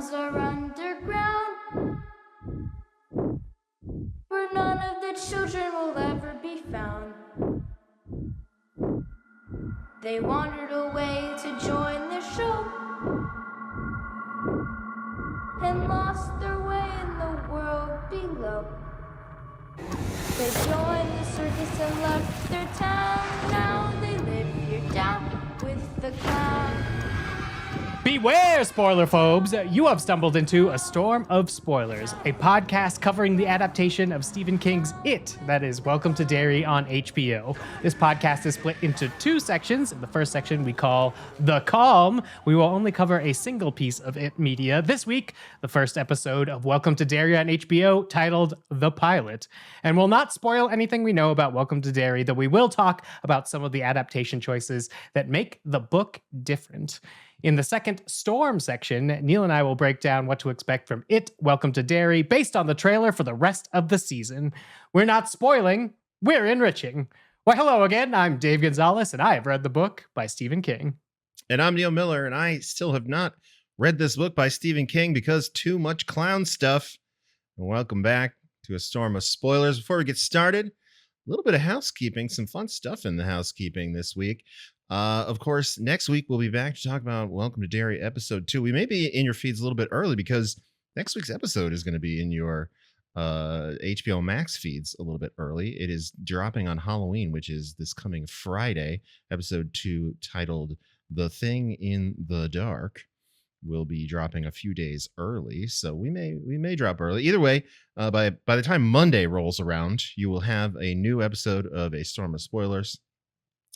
tunnels are underground, where none of the children will ever be found. They wandered away to join the show and lost their way in the world below. They joined the circus and left their town. Now they live here down with the clown. Beware, spoiler phobes! You have stumbled into A Storm of Spoilers, a podcast covering the adaptation of Stephen King's It, that is, Welcome to Derry on HBO. This podcast is split into two sections. In the first section we call The Calm. We will only cover a single piece of It media. This week, the first episode of Welcome to Derry on HBO, titled The Pilot. And we'll not spoil anything we know about Welcome to Derry, though we will talk about some of the adaptation choices that make the book different. In the second Storm section, Neil and I will break down what to expect from It, Welcome to Derry, based on the trailer for the rest of the season. We're not spoiling, we're enriching. Why, hello again, I'm Dave Gonzalez, and I have read the book by Stephen King. And I'm Neil Miller, and I still have not read this book by Stephen King because too much clown stuff. And welcome back to A Storm of Spoilers. Before we get started, a little bit of housekeeping, some fun stuff in the housekeeping this week. Of course, next week we'll be back to talk about Welcome to Derry episode 2. We may be in your feeds a little bit early because next week's episode is going to be in your HBO Max feeds a little bit early. It is dropping on Halloween, which is this coming Friday. Episode 2, titled The Thing in the Dark, will be dropping a few days early, so we may drop early. Either way, by the time Monday rolls around, you will have a new episode of A Storm of Spoilers.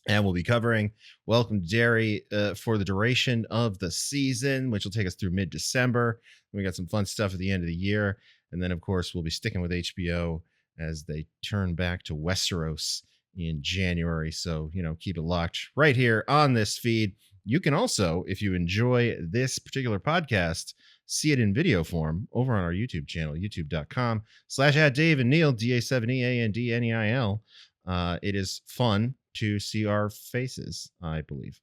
And we'll be covering Welcome to Derry for the duration of the season, which will take us through mid-December. We got some fun stuff at the end of the year. And then, of course, we'll be sticking with HBO as they turn back to Westeros in January. So, keep it locked right here on this feed. You can also, if you enjoy this particular podcast, see it in video form over on our YouTube channel, youtube.com/@Da7e, Da7e and Neil. It is fun to see our faces, I believe.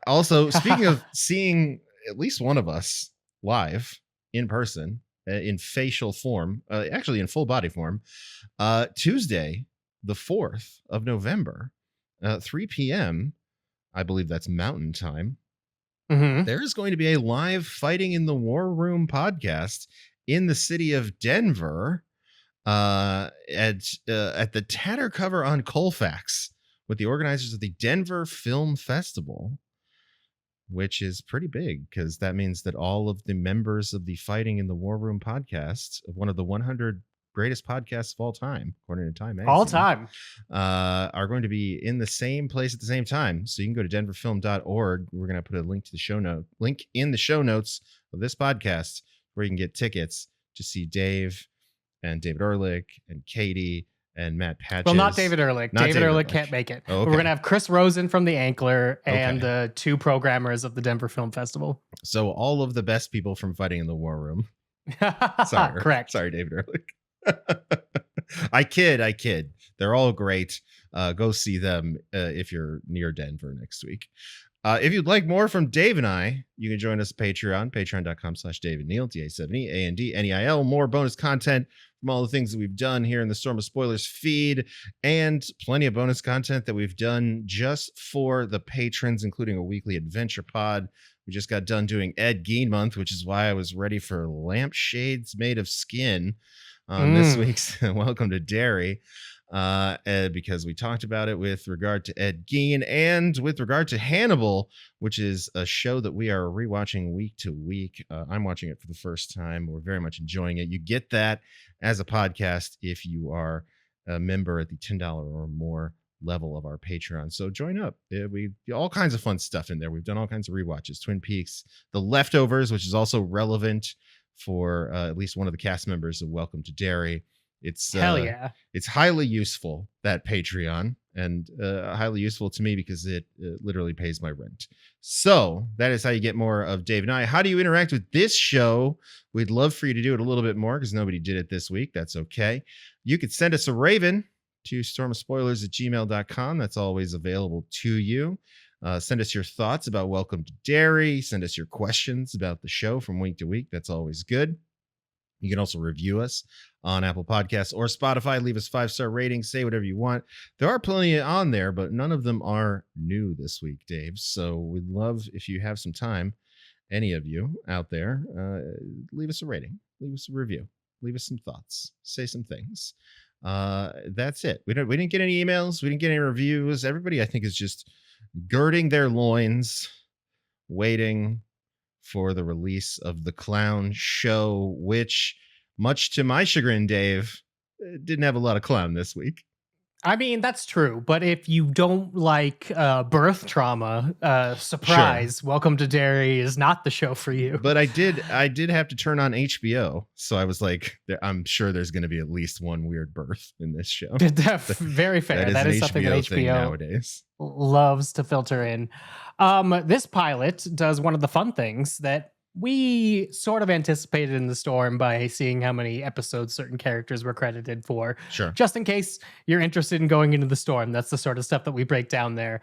Also, speaking of seeing at least one of us live in person, in facial form, actually in full body form, Tuesday, the 4th of November, 3 p.m., I believe that's Mountain Time, there is going to be a live Fighting in the War Room podcast in the city of Denver at the Tatter Cover on Colfax, with the organizers of the Denver Film Festival, which is pretty big because that means that all of the members of the Fighting in the War Room podcast, one of the 100 greatest podcasts of all time, according to Time Magazine, All time, are going to be in the same place at the same time. So you can go to denverfilm.org. We're going to put a link in the show notes of this podcast where you can get tickets to see Dave and David Ehrlich and Katie and Matt Patches. Well, not David Ehrlich. David Ehrlich can't make it. Oh, okay. We're going to have Chris Rosen from The Ankler and the two programmers of the Denver Film Festival. So all of the best people from Fighting in the War Room. Sorry. Correct. Sorry, David Ehrlich. I kid. They're all great. Go see them if you're near Denver next week. If you'd like more from Dave and I, you can join us at Patreon, patreon.com/Dave and Neil, Da7e, AND, more bonus content from all the things that we've done here in the Storm of Spoilers feed, and plenty of bonus content that we've done just for the patrons, including a weekly adventure pod. We just got done doing Ed Gein month, which is why I was ready for lampshades made of skin on this week's Welcome to Derry. Because we talked about it with regard to Ed Gein and with regard to Hannibal, which is a show that we are rewatching week to week. I'm watching it for the first time. We're very much enjoying it. You get that as a podcast if you are a member at the $10 or more level of our Patreon. So join up. We all kinds of fun stuff in there. We've done all kinds of rewatches. Twin Peaks, The Leftovers, which is also relevant for at least one of the cast members of Welcome to Derry. It's hell yeah. It's highly useful, that Patreon, and highly useful to me because it literally pays my rent. So that is how you get more of Dave and I. How do you interact with this show? We'd love for you to do it a little bit more because nobody did it this week. That's okay. You could send us a raven to stormofspoilers@gmail.com. That's always available to you. Send us your thoughts about Welcome to Derry. Send us your questions about the show from week to week. That's always good. You can also review us on Apple Podcasts or Spotify. Leave us 5-star ratings. Say whatever you want. There are plenty on there, but none of them are new this week, Dave. So we'd love if you have some time, any of you out there, leave us a rating, leave us a review, leave us some thoughts, say some things. That's it. We didn't get any emails. We didn't get any reviews. Everybody, I think, is just girding their loins, waiting for the release of the clown show, which, much to my chagrin, Dave, didn't have a lot of clown this week. I mean, that's true, but if you don't like birth trauma, surprise, sure. Welcome to Derry is not the show for you. But I did have to turn on HBO, so I was like, I'm sure there's going to be at least one weird birth in this show. Very fair. That is something that HBO nowadays loves to filter in. This pilot does one of the fun things that we sort of anticipated in the storm by seeing how many episodes certain characters were credited for. Sure. Just in case you're interested in going into the storm. That's the sort of stuff that we break down there.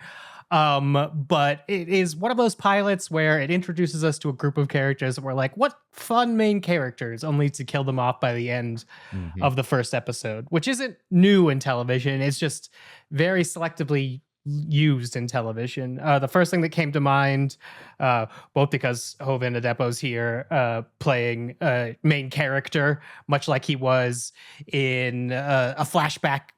But it is one of those pilots where it introduces us to a group of characters that we're like, what fun main characters, only to kill them off by the end of the first episode, which isn't new in television. It's just very selectively used in television. The first thing that came to mind, both because Hovin Adepo's here playing a main character, much like he was in a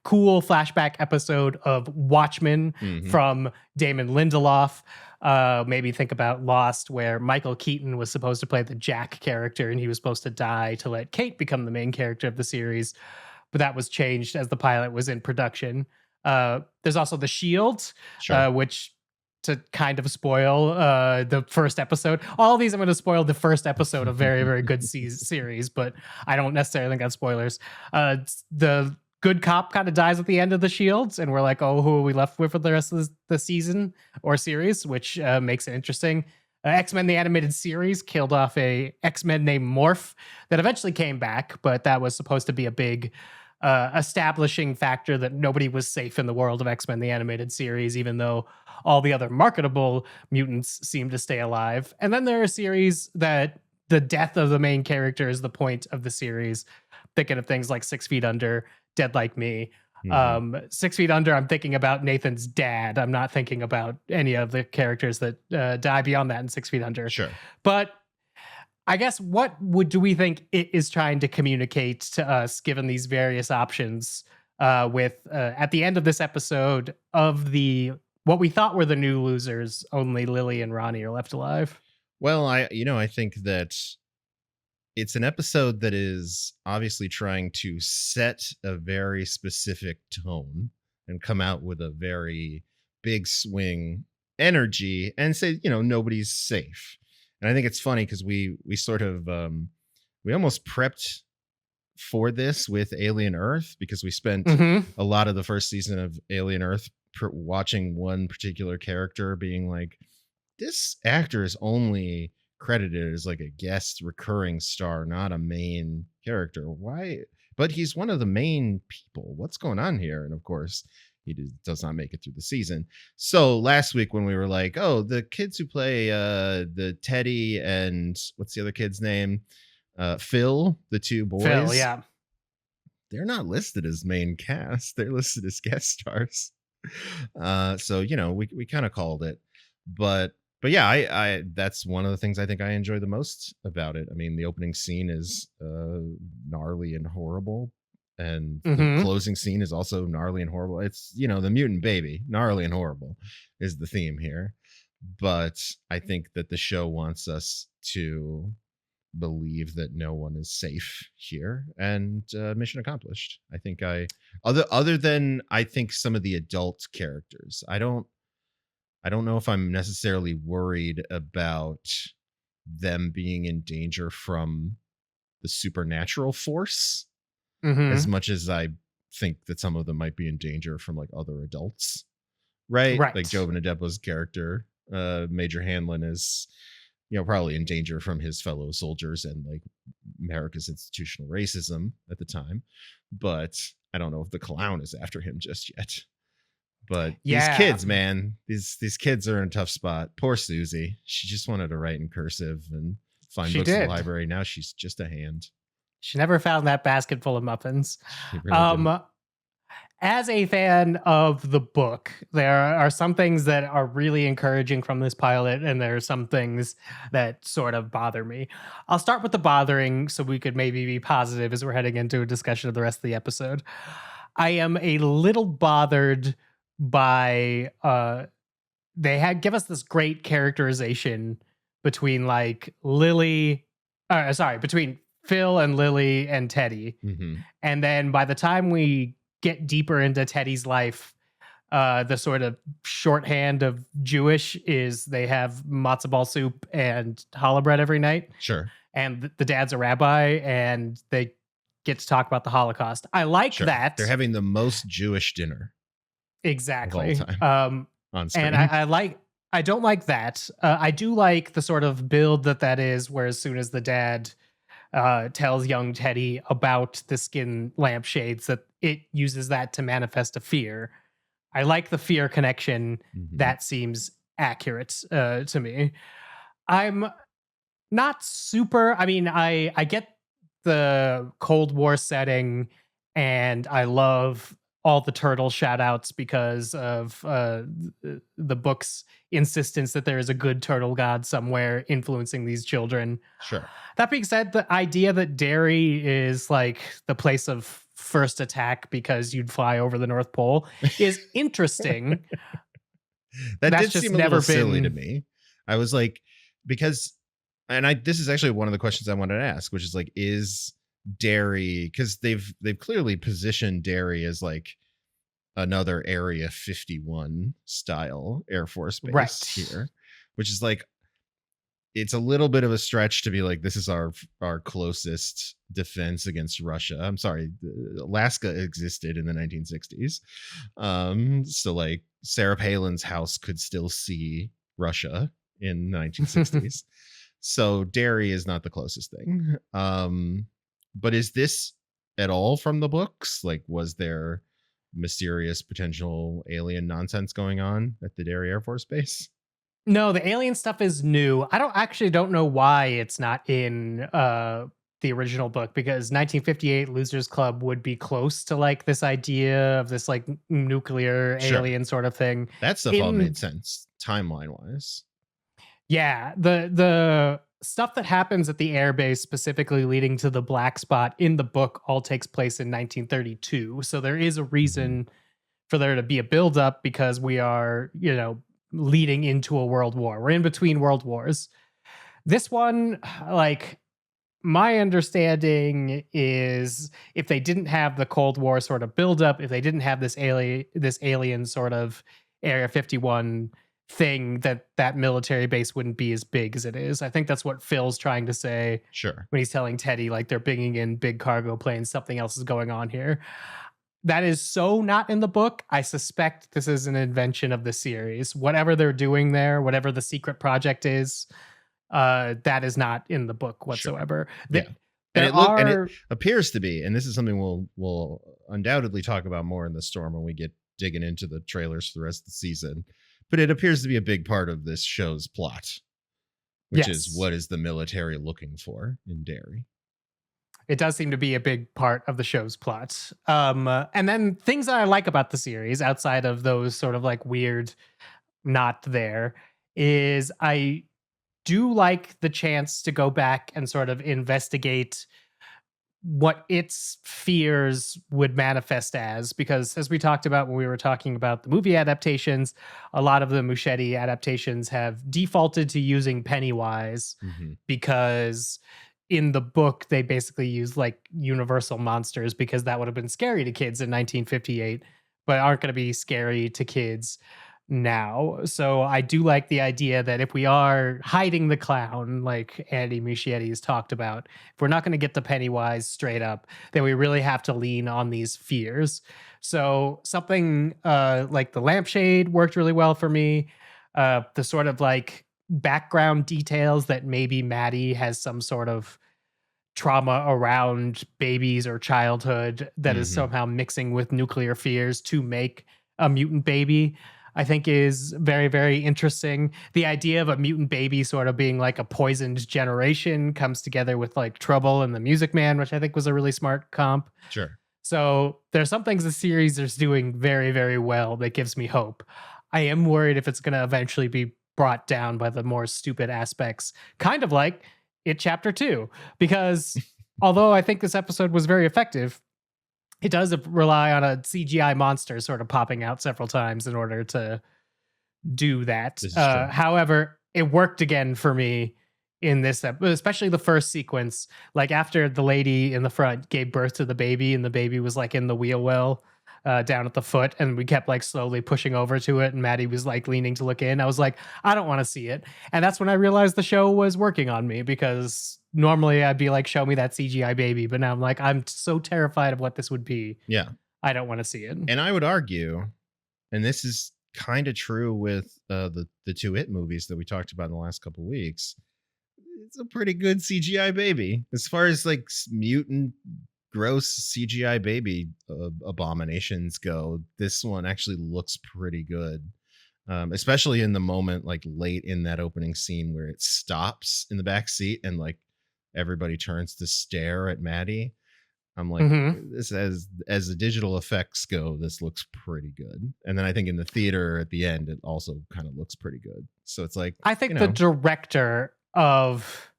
cool flashback episode of Watchmen from Damon Lindelof. Maybe think about Lost, where Michael Keaton was supposed to play the Jack character and he was supposed to die to let Kate become the main character of the series. But that was changed as the pilot was in production. There's also The Shield, sure. Which, to kind of spoil the first episode. All of these I'm going to spoil the first episode of very, very good series, but I don't necessarily think that's spoilers. The good cop kind of dies at the end of The Shield, and we're like, oh, who are we left with for the rest of the season or series, which makes it interesting. X-Men the Animated Series killed off a X-Men named Morph that eventually came back, but that was supposed to be a big establishing factor that nobody was safe in the world of X-Men the Animated Series, even though all the other marketable mutants seem to stay alive. And then there are series that the death of the main character is the point of the series. Thinking of things like 6 Feet Under, Dead Like Me. 6 Feet Under, I'm thinking about Nathan's dad. I'm not thinking about any of the characters that die beyond that in 6 Feet Under. Sure. But I guess do we think it is trying to communicate to us, given these various options, with at the end of this episode of what we thought were the new losers, only Lily and Ronnie are left alive? Well, I think that it's an episode that is obviously trying to set a very specific tone and come out with a very big swing energy and say, nobody's safe. And I think it's funny because we sort of we almost prepped for this with Alien Earth, because we spent a lot of the first season of Alien Earth watching one particular character being like, this actor is only credited as like a guest recurring star, not a main character. Why? But he's one of the main people. What's going on here? And of course, he does not make it through the season. So last week when we were like, oh, the kids who play the Teddy and what's the other kid's name? Phil, the two boys. Phil, yeah. They're not listed as main cast. They're listed as guest stars. So, we kind of called it. But yeah, I that's one of the things I think I enjoy the most about it. I mean, the opening scene is gnarly and horrible. And the closing scene is also gnarly and horrible. It's, the mutant baby, gnarly and horrible is the theme here. But I think that the show wants us to believe that no one is safe here, and mission accomplished. I think other than I think some of the adult characters, I don't know if I'm necessarily worried about them being in danger from the supernatural force. As much as I think that some of them might be in danger from like other adults, right? Like Jovan Adepo's character, Major Hanlon, is, probably in danger from his fellow soldiers and like America's institutional racism at the time. But I don't know if the clown is after him just yet. But these Yeah. kids, man, these kids are in a tough spot. Poor Susie. She just wanted to write in cursive and find She books in the did. library. Now she's just a hand. She never found that basket full of muffins. She really didn't. As a fan of the book, there are some things that are really encouraging from this pilot, and there are some things that sort of bother me. I'll start with the bothering so we could maybe be positive as we're heading into a discussion of the rest of the episode. I am a little bothered by they had give us this great characterization between like between Phil and Lily and Teddy. Mm-hmm. And then by the time we get deeper into Teddy's life, the sort of shorthand of Jewish is they have matzo ball soup and challah bread every night. Sure. And the dad's a rabbi and they get to talk about the Holocaust. I like that. They're having the most Jewish dinner. Exactly. Of all time. On screen. And I don't like that. I do like the sort of build that is, where as soon as the dad tells young Teddy about the skin lampshades, that it uses that to manifest a fear. I like the fear connection. Mm-hmm. That seems accurate to me. I'm not super. I mean, I get the Cold War setting, and I love all the turtle shout outs because of the book's insistence that there is a good turtle god somewhere influencing these children. Sure. That being said, the idea that Derry is like the place of first attack because you'd fly over the North Pole is interesting. That's did just seem a little silly to me. I was like, because, and this is actually one of the questions I wanted to ask, which is like, is Derry, because they've clearly positioned Derry as like another Area 51 style Air Force base here, which is like, it's a little bit of a stretch to be like, this is our closest defense against Russia. I'm sorry, Alaska existed in the 1960s. So like Sarah Palin's house could still see Russia in the 1960s. So Derry is not the closest thing. But is this at all from the books? Like, was there mysterious potential alien nonsense going on at the Derry Air Force Base? No, the alien stuff is new. I don't know why it's not in the original book, because 1958 Losers Club would be close to like this idea of this like nuclear alien sort of thing. That stuff all made sense timeline wise. Yeah, the stuff that happens at the airbase, specifically leading to the black spot in the book, all takes place in 1932. So there is a reason for there to be a buildup, because we are, leading into a world war. We're in between world wars. This one, like, my understanding is if they didn't have the Cold War sort of buildup, if they didn't have this alien sort of Area 51 thing, that military base wouldn't be as big as it is. I think that's what Phil's trying to say. Sure. When he's telling Teddy, like, they're bringing in big cargo planes, something else is going on here. That is so not in the book. I suspect this is an invention of the series. Whatever they're doing there, whatever the secret project is, that is not in the book whatsoever. Sure. And it appears to be, and this is something we'll undoubtedly talk about more in the storm when we get digging into the trailers for the rest of the season. But it appears to be a big part of this show's plot, which is what is the military looking for in Derry. It does seem to be a big part of the show's plot. And then things that I like about the series, outside of those sort of like weird not there, is I do like the chance to go back and sort of investigate what its fears would manifest as, because as we talked about when we were talking about the movie adaptations, a lot of the Muschietti adaptations have defaulted to using Pennywise because in the book they basically use like universal monsters, because that would have been scary to kids in 1958 but aren't going to be scary to kids now. So I do like the idea that if we are hiding the clown, like Andy Muschietti has talked about, if we're not going to get the Pennywise straight up, then we really have to lean on these fears. So something like the lampshade worked really well for me. The sort of like background details that maybe Maddie has some sort of trauma around babies or childhood that is somehow mixing with nuclear fears to make a mutant baby, I think is very, very interesting. The idea of a mutant baby sort of being like a poisoned generation comes together with like Trouble and the Music Man, which I think was a really smart comp. Sure. So there's some things the series is doing very, very well that gives me hope. I am worried if it's going to eventually be brought down by the more stupid aspects, kind of like It Chapter 2, because although I think this episode was very effective, it does rely on a CGI monster sort of popping out several times in order to do that. This is true. However, it worked again for me in this, especially the first sequence. Like after the lady in the front gave birth to the baby, and the baby was like in the wheel well down at the foot, and we kept like slowly pushing over to it, and Maddie was like leaning to look in. I was like, I don't want to see it, and that's when I realized the show was working on me, because normally I'd be like, show me that CGI baby, but now I'm like, I'm so terrified of what this would be. Yeah. I don't want to see it. And I would argue, and this is kind of true with the two It movies that we talked about in the last couple of weeks. It's a pretty good CGI baby. As far as like mutant, gross CGI baby abominations go, this one actually looks pretty good. Especially in the moment, like late in that opening scene where it stops in the back seat and like everybody turns to stare at Maddie. I'm like, this as the digital effects go, this looks pretty good. And then I think in the theater at the end, it also kind of looks pretty good. So it's like, I think the director of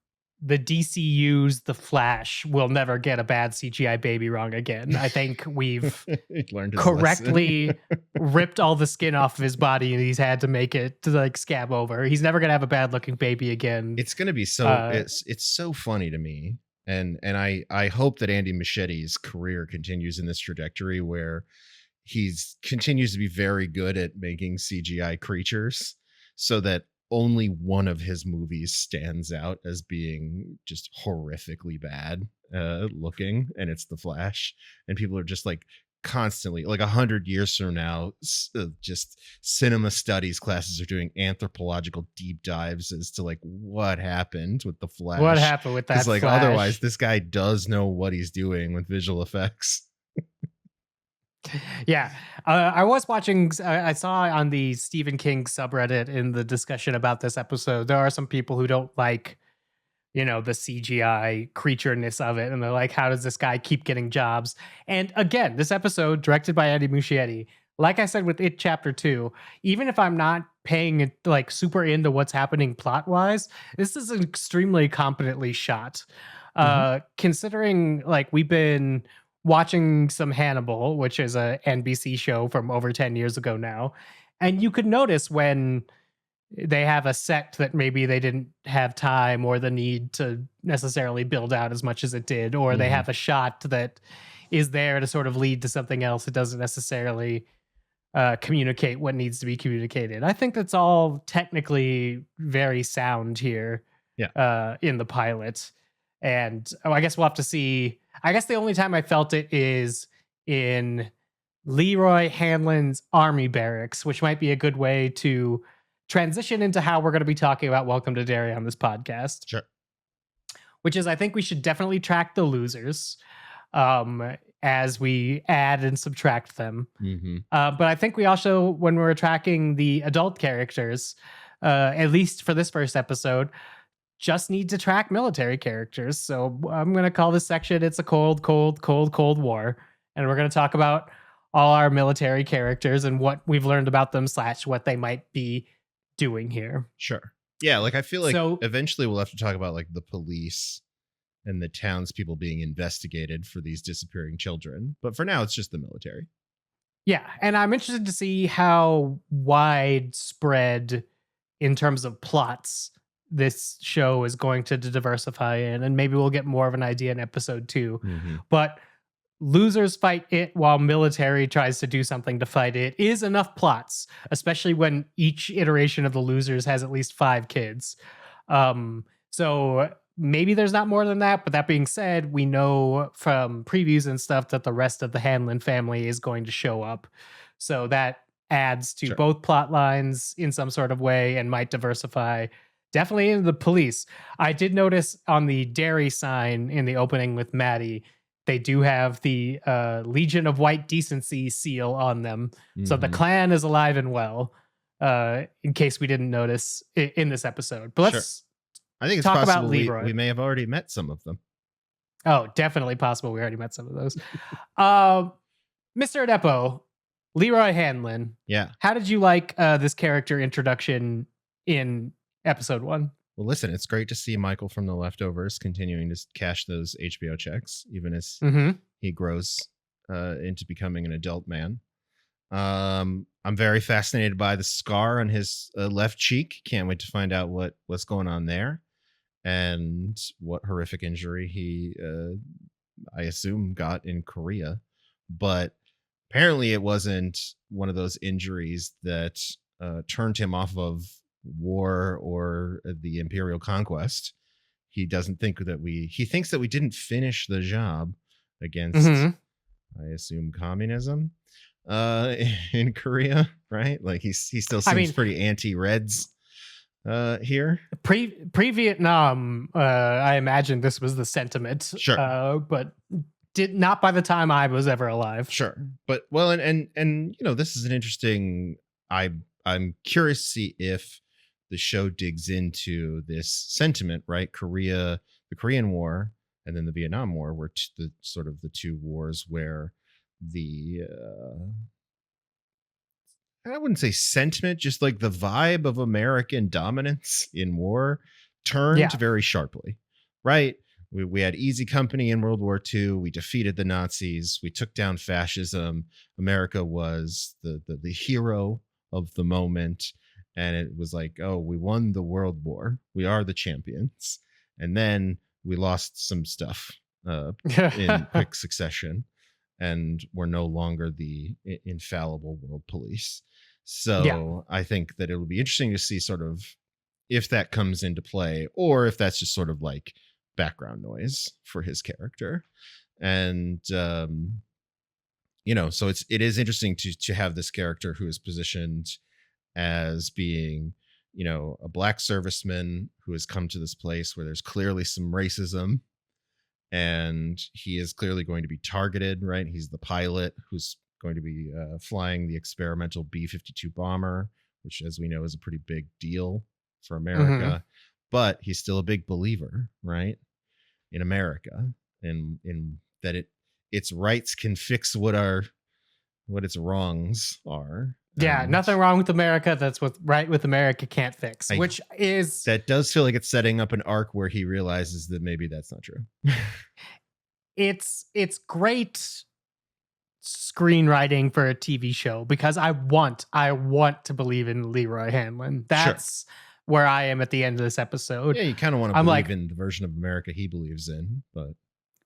the DCU's The Flash will never get a bad CGI baby wrong again. I think we've learned his correctly ripped all the skin off of his body, and he's had to make it to like scab over. He's never gonna have a bad looking baby again. It's gonna be so it's so funny to me. And I hope that Andy Muschietti's career continues in this trajectory where he's continues to be very good at making CGI creatures, so that only one of his movies stands out as being just horrifically bad looking, and it's The Flash. And people are just like constantly, like 100 years from now, just cinema studies classes are doing anthropological deep dives as to like what happened with The Flash. What happened with that? Because like Flash? Otherwise, this guy does know what he's doing with visual effects. Yeah, I was watching. I saw on the Stephen King subreddit in the discussion about this episode, there are some people who don't like, you know, the CGI creatureness of it, and they're like, "How does this guy keep getting jobs?" And again, this episode directed by Andy Muschietti. Like I said with It Chapter 2, even if I'm not paying like super into what's happening plot wise, this is extremely competently shot. Considering like we've been watching some Hannibal, which is a NBC show from over 10 years ago now. And you could notice when they have a set that maybe they didn't have time or the need to necessarily build out as much as it did, or they have a shot that is there to sort of lead to something else. It doesn't necessarily communicate what needs to be communicated. I think that's all technically very sound here in the pilot. And I guess we'll have to see. I guess the only time I felt it is in Leroy Hanlon's Army Barracks, which might be a good way to transition into how we're going to be talking about Welcome to Derry on this podcast. Sure. Which is, I think we should definitely track the losers as we add and subtract them. But I think we also, when we're tracking the adult characters, at least for this first episode, just need to track military characters. So I'm going to call this section, It's a Cold, Cold, Cold, Cold War. And we're going to talk about all our military characters and what we've learned about them / what they might be doing here. Sure. Yeah, like I feel like eventually we'll have to talk about like the police and the townspeople being investigated for these disappearing children. But for now, it's just the military. Yeah, and I'm interested to see how widespread in terms of plots this show is going to diversify in, and maybe we'll get more of an idea in episode 2. But losers fight it while military tries to do something to fight it is enough plots, especially when each iteration of the losers has at least 5 kids. So maybe there's not more than that, but that being said, we know from previews and stuff that the rest of the Hanlon family is going to show up. So that adds to both plot lines in some sort of way and might diversify. Definitely into the police. I did notice on the Derry sign in the opening with Maddie, they do have the Legion of White Decency seal on them. So the Mhm. clan is alive and well, in case we didn't notice in this episode. But Sure. let's I think it's talk about possible Leroy. we may have already met some of them. Oh, definitely possible. We already met some of those. Mr. Adepo, Leroy Hanlon. Yeah. How did you like this character introduction in episode 1? Well, listen, it's great to see Michael from The Leftovers continuing to cash those HBO checks, even as he grows into becoming an adult man. I'm very fascinated by the scar on his left cheek. Can't wait to find out what's going on there and what horrific injury he, I assume, got in Korea. But apparently it wasn't one of those injuries that turned him off of war or the imperial conquest. He doesn't think that he thinks that we didn't finish the job against, I assume, communism in Korea, right? Like he still seems pretty anti-Reds here. Pre-Vietnam, I imagine this was the sentiment. Sure. But did not by the time I was ever alive. Sure. But well, and you know, this is an interesting, I'm curious to see if the show digs into this sentiment, right? The Korean War and then the Vietnam War were the sort of the two wars where the I wouldn't say sentiment, just like the vibe of American dominance in war turned very sharply, right? We had easy company in World War II. We defeated the Nazis. We took down fascism. America was the hero of the moment. And it was like, oh, we won the world war. We are the champions. And then we lost some stuff in quick succession. And we're no longer the infallible world police. So I think that it'll be interesting to see sort of if that comes into play or if that's just sort of like background noise for his character. And, you know, so it is interesting to have this character who is positioned as being, you know, a black serviceman who has come to this place where there's clearly some racism and he is clearly going to be targeted, right? He's the pilot who's going to be flying the experimental B-52 bomber, which, as we know, is a pretty big deal for America. But he's still a big believer, right, in America, and in that its rights can fix what its wrongs are. Yeah, nothing wrong with America. That's what right with America can't fix, which is... That does feel like it's setting up an arc where he realizes that maybe that's not true. It's great screenwriting for a TV show because I want to believe in Leroy Hanlon. That's where I am at the end of this episode. Yeah, you kind of want to believe in the version of America he believes in, but...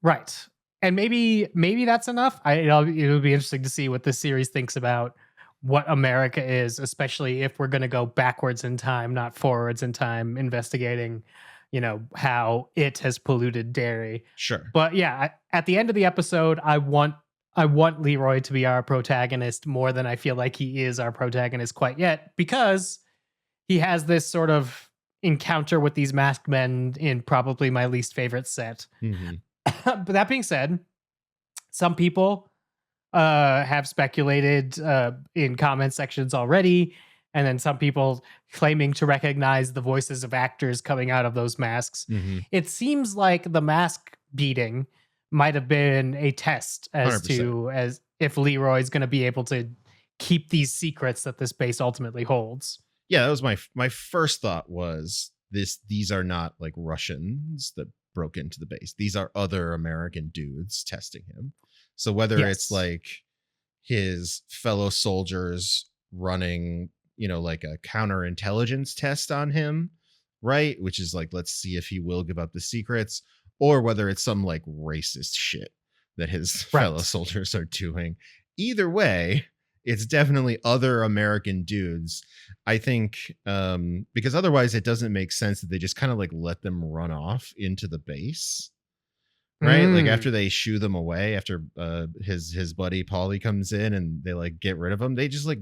Right. And maybe that's enough. It'll be interesting to see what this series thinks about what America is, especially if we're going to go backwards in time, not forwards in time, investigating, you know, how it has polluted Derry. Sure. But yeah, at the end of the episode, I want Leroy to be our protagonist more than I feel like he is our protagonist quite yet, because he has this sort of encounter with these masked men in probably my least favorite set. But that being said, some people have speculated in comment sections already, and then some people claiming to recognize the voices of actors coming out of those masks. It seems like the mask beating might have been a test as 100%. to as if Leroy's going to be able to keep these secrets that this base ultimately holds. Yeah, that was my first thought was these are not like Russians that broke into the base. These are other American dudes testing him. So whether it's like his fellow soldiers running, you know, like a counterintelligence test on him, right? Which is like, let's see if he will give up the secrets, or whether it's some like racist shit that his fellow soldiers are doing. Either way, it's definitely other American dudes. I think because otherwise it doesn't make sense that they just kind of like let them run off into the base. Right. Like after they shoo them away, after his buddy Paulie comes in and they like get rid of him, they just like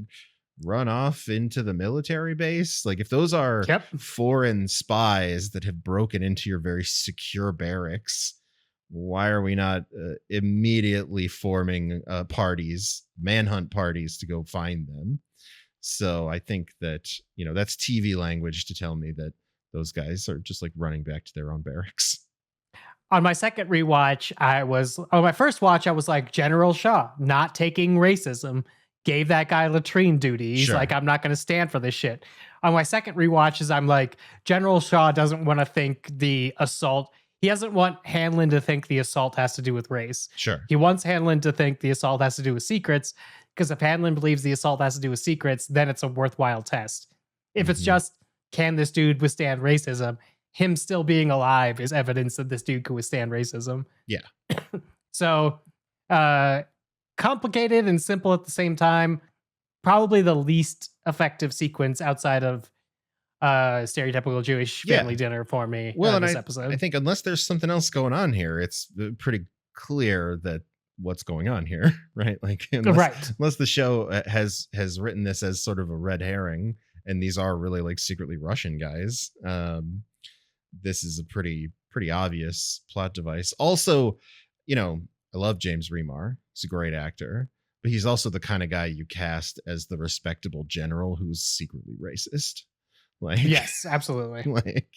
run off into the military base. Like if those are foreign spies that have broken into your very secure barracks, why are we not immediately forming parties, manhunt parties to go find them? So I think that, that's TV language to tell me that those guys are just like running back to their own barracks. On my second rewatch, my first watch, I was like, General Shaw, not taking racism, gave that guy latrine duty. He's Sure. like, I'm not going to stand for this shit. On my second rewatches, I'm like, General Shaw doesn't want to think the assault. He doesn't want Hanlon to think the assault has to do with race. Sure. He wants Hanlon to think the assault has to do with secrets, because if Hanlon believes the assault has to do with secrets, then it's a worthwhile test. If it's just, can this dude withstand racism? Him still being alive is evidence that this dude could withstand racism. Yeah. So, complicated and simple at the same time. Probably the least effective sequence outside of stereotypical Jewish family dinner for me. Well, and this episode. I think unless there's something else going on here, it's pretty clear that what's going on here, right? Like, unless the show has written this as sort of a red herring, and these are really like secretly Russian guys. This is a pretty obvious plot device. Also, I love James Remar. He's a great actor, but he's also the kind of guy you cast as the respectable general who's secretly racist. Like, yes, absolutely. Like,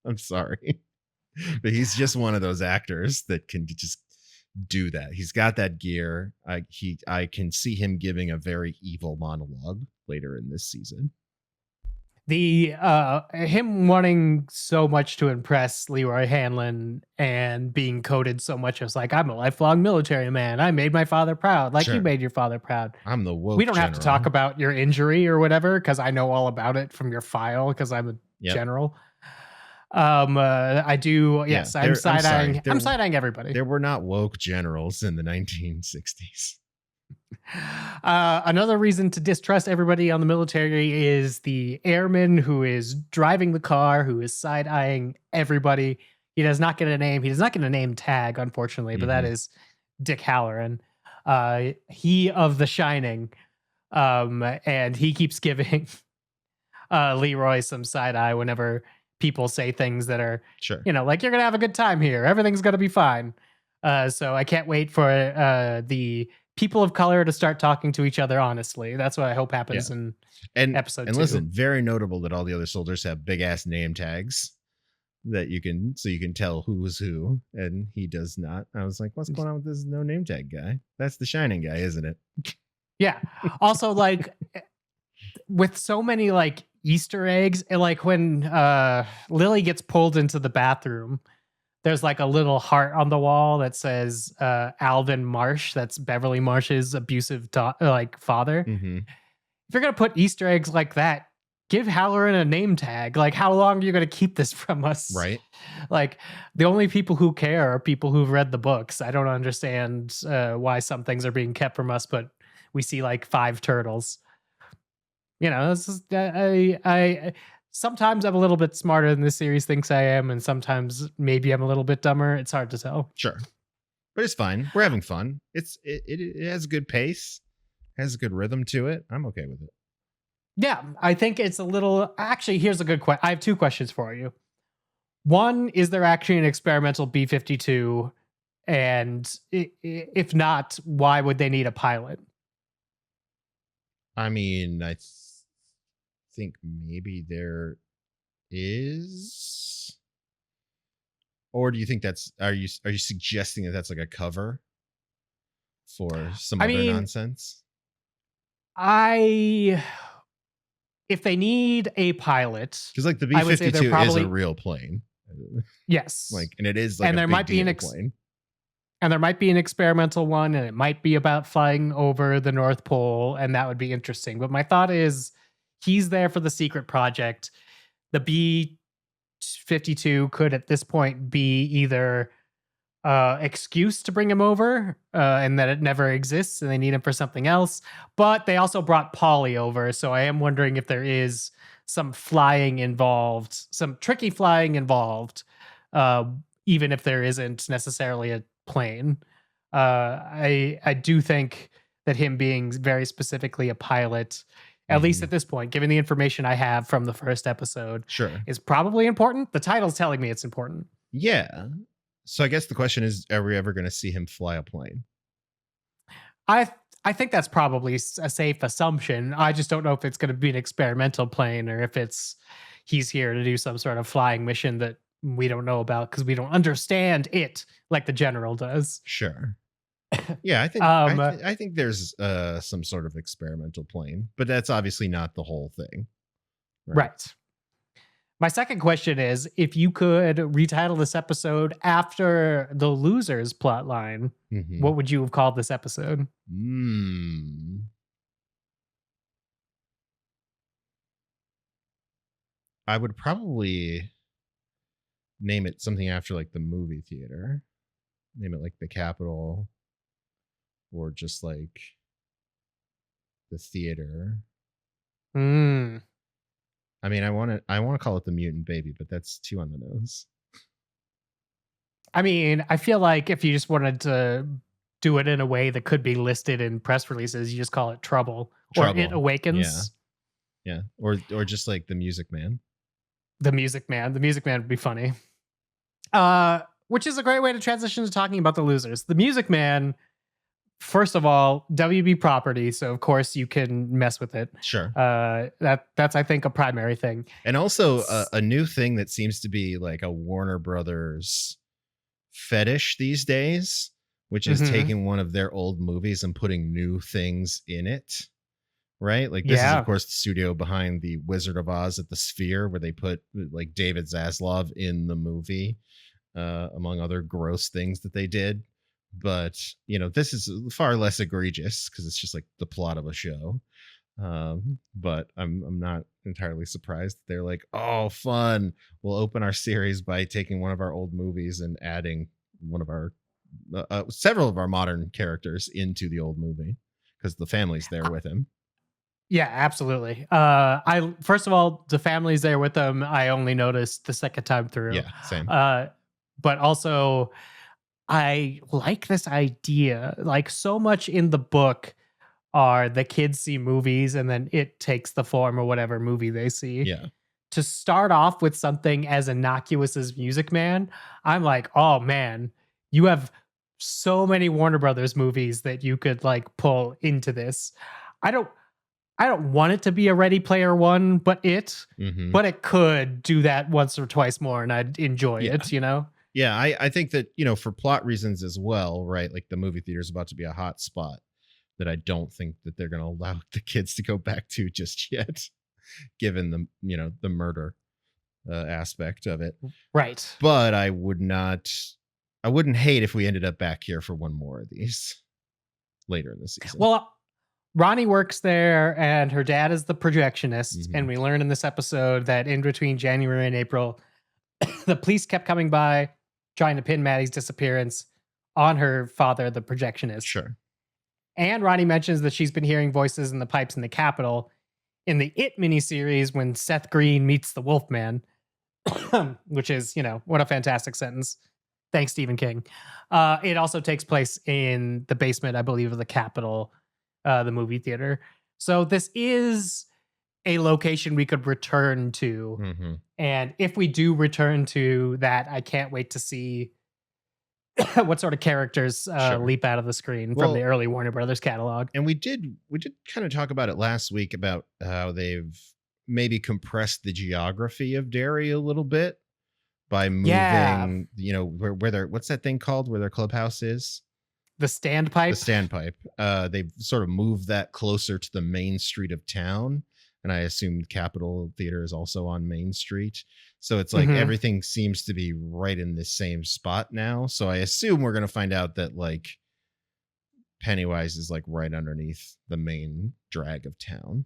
I'm sorry, but he's just one of those actors that can just do that. He's got that gear. I can see him giving a very evil monologue later in this season. The him wanting so much to impress Leroy Hanlon and being coded so much as like, I'm a lifelong military man. I made my father proud. Like, you made your father proud. I'm the woke We don't general. have to talk about your injury or whatever, because I know all about it from your file, because I'm a general. I do. Yes, I'm side-eyeing. I'm side-eyeing everybody. There were not woke generals in the 1960s. Another reason to distrust everybody on the military is the airman who is driving the car, who is side-eyeing everybody. He does not get a name. He does not get a name tag, unfortunately, but that is Dick Halloran. He of The Shining. And he keeps giving Leroy some side-eye whenever people say things that are, like, you're going to have a good time here. Everything's going to be fine. So I can't wait for the people of color to start talking to each other honestly. That's what I hope happens in episode 2. And listen, very notable that all the other soldiers have big ass name tags that you can tell who is who, and he does not. I was like, what's going on with this no name tag guy? That's the Shining guy, isn't it? Yeah. Also, like, with so many like Easter eggs, and like when Lily gets pulled into the bathroom, there's like a little heart on the wall that says Alvin Marsh. That's Beverly Marsh's abusive father. Mm-hmm. If you're going to put Easter eggs like that, give Halloran a name tag. Like, how long are you going to keep this from us? Right. Like, the only people who care are people who've read the books. I don't understand why some things are being kept from us, but we see like 5 turtles. This is, I sometimes I'm a little bit smarter than this series thinks I am, and sometimes maybe I'm a little bit dumber. It's hard to tell. Sure. But it's fine. We're having fun. It has a good pace, has a good rhythm to it. I'm okay with it. Yeah, I think it's a little... Actually, here's a good question. I have 2 questions for you. One, is there actually an experimental B-52? And if not, why would they need a pilot? I mean, I think maybe there is, or do you think are you suggesting that that's like a cover for some other nonsense? If they need a pilot, because like the B-52 is a real plane. Yes, like, and it is like, and there might be plane. And there might be an experimental one, and it might be about flying over the North Pole, and that would be interesting. But my thought is, he's there for the secret project. The B-52 could, at this point, be either excuse to bring him over, and that it never exists, and they need him for something else. But they also brought Polly over, so I am wondering if there is some flying involved, some tricky flying involved, even if there isn't necessarily a plane. I do think that him being very specifically a pilot, at least at this point, given the information I have from the first episode, sure, is probably important. The title's telling me it's important. Yeah. So I guess the question is, are we ever going to see him fly a plane? I think that's probably a safe assumption. I just don't know if it's going to be an experimental plane or if he's here to do some sort of flying mission that we don't know about because we don't understand it like the general does. Sure. Yeah, I think I think there's some sort of experimental plane, but that's obviously not the whole thing. Right. My second question is, if you could retitle this episode after the Losers plotline, what would you have called this episode? I would probably name it something after like the movie theater. Name it like the Capitol, or just like the theater. I mean, I want to call it the Mutant Baby, but that's too on the nose. I mean, I feel like if you just wanted to do it in a way that could be listed in press releases, you just call it Trouble. Or It Awakens. Yeah. Or just like the Music Man. The Music Man. The Music Man would be funny. Which is a great way to transition to talking about the Losers. The Music Man, first of all, WB property, so of course you can mess with it. Sure. That's I think a primary thing. And also a new thing that seems to be like a Warner Brothers fetish these days, which is taking one of their old movies and putting new things in it. Right? Like this is of course the studio behind the Wizard of Oz at the Sphere, where they put like David Zaslav in the movie, among other gross things that they did. But you know, this is far less egregious because it's just like the plot of a show. But I'm not entirely surprised. They're like, oh, fun. We'll open our series by taking one of our old movies and adding one of our several of our modern characters into the old movie because the family's there with him. Yeah, absolutely. I first of all, the family's there with them. I only noticed the second time through. Yeah, same. But also, I like this idea. Like so much in the book are the kids see movies and then it takes the form of whatever movie they see. Yeah. To start off with something as innocuous as Music Man, I'm like, oh man, you have so many Warner Brothers movies that you could like pull into this. I don't want it to be a Ready Player One, but it could do that once or twice more and I'd enjoy it, you know? Yeah, I think that, you know, for plot reasons as well, right? Like the movie theater is about to be a hot spot that I don't think that they're going to allow the kids to go back to just yet, given the, you know, the murder aspect of it. Right. But I wouldn't hate if we ended up back here for one more of these later in the season. Well, Ronnie works there and her dad is the projectionist. And we learn in this episode that in between January and April, the police kept coming by trying to pin Maddie's disappearance on her father, the projectionist. Sure. And Ronnie mentions that she's been hearing voices in the pipes in the Capitol in the It miniseries when Seth Green meets the Wolfman, which is, you know, what a fantastic sentence. Thanks, Stephen King. It also takes place in the basement, I believe, of the Capitol, the movie theater. So this is a location we could return to. And if we do return to that, I can't wait to see what sort of characters leap out of the screen from the early Warner Brothers catalog. And we did kind of talk about it last week about how they've maybe compressed the geography of Derry a little bit by moving, you know, where they're, what's that thing called where their clubhouse is? The Standpipe. The Standpipe. They've sort of moved that closer to the main street of town. And I assume Capitol Theater is also on Main Street. So it's like everything seems to be right in the same spot now. So I assume we're going to find out that like Pennywise is like right underneath the main drag of town.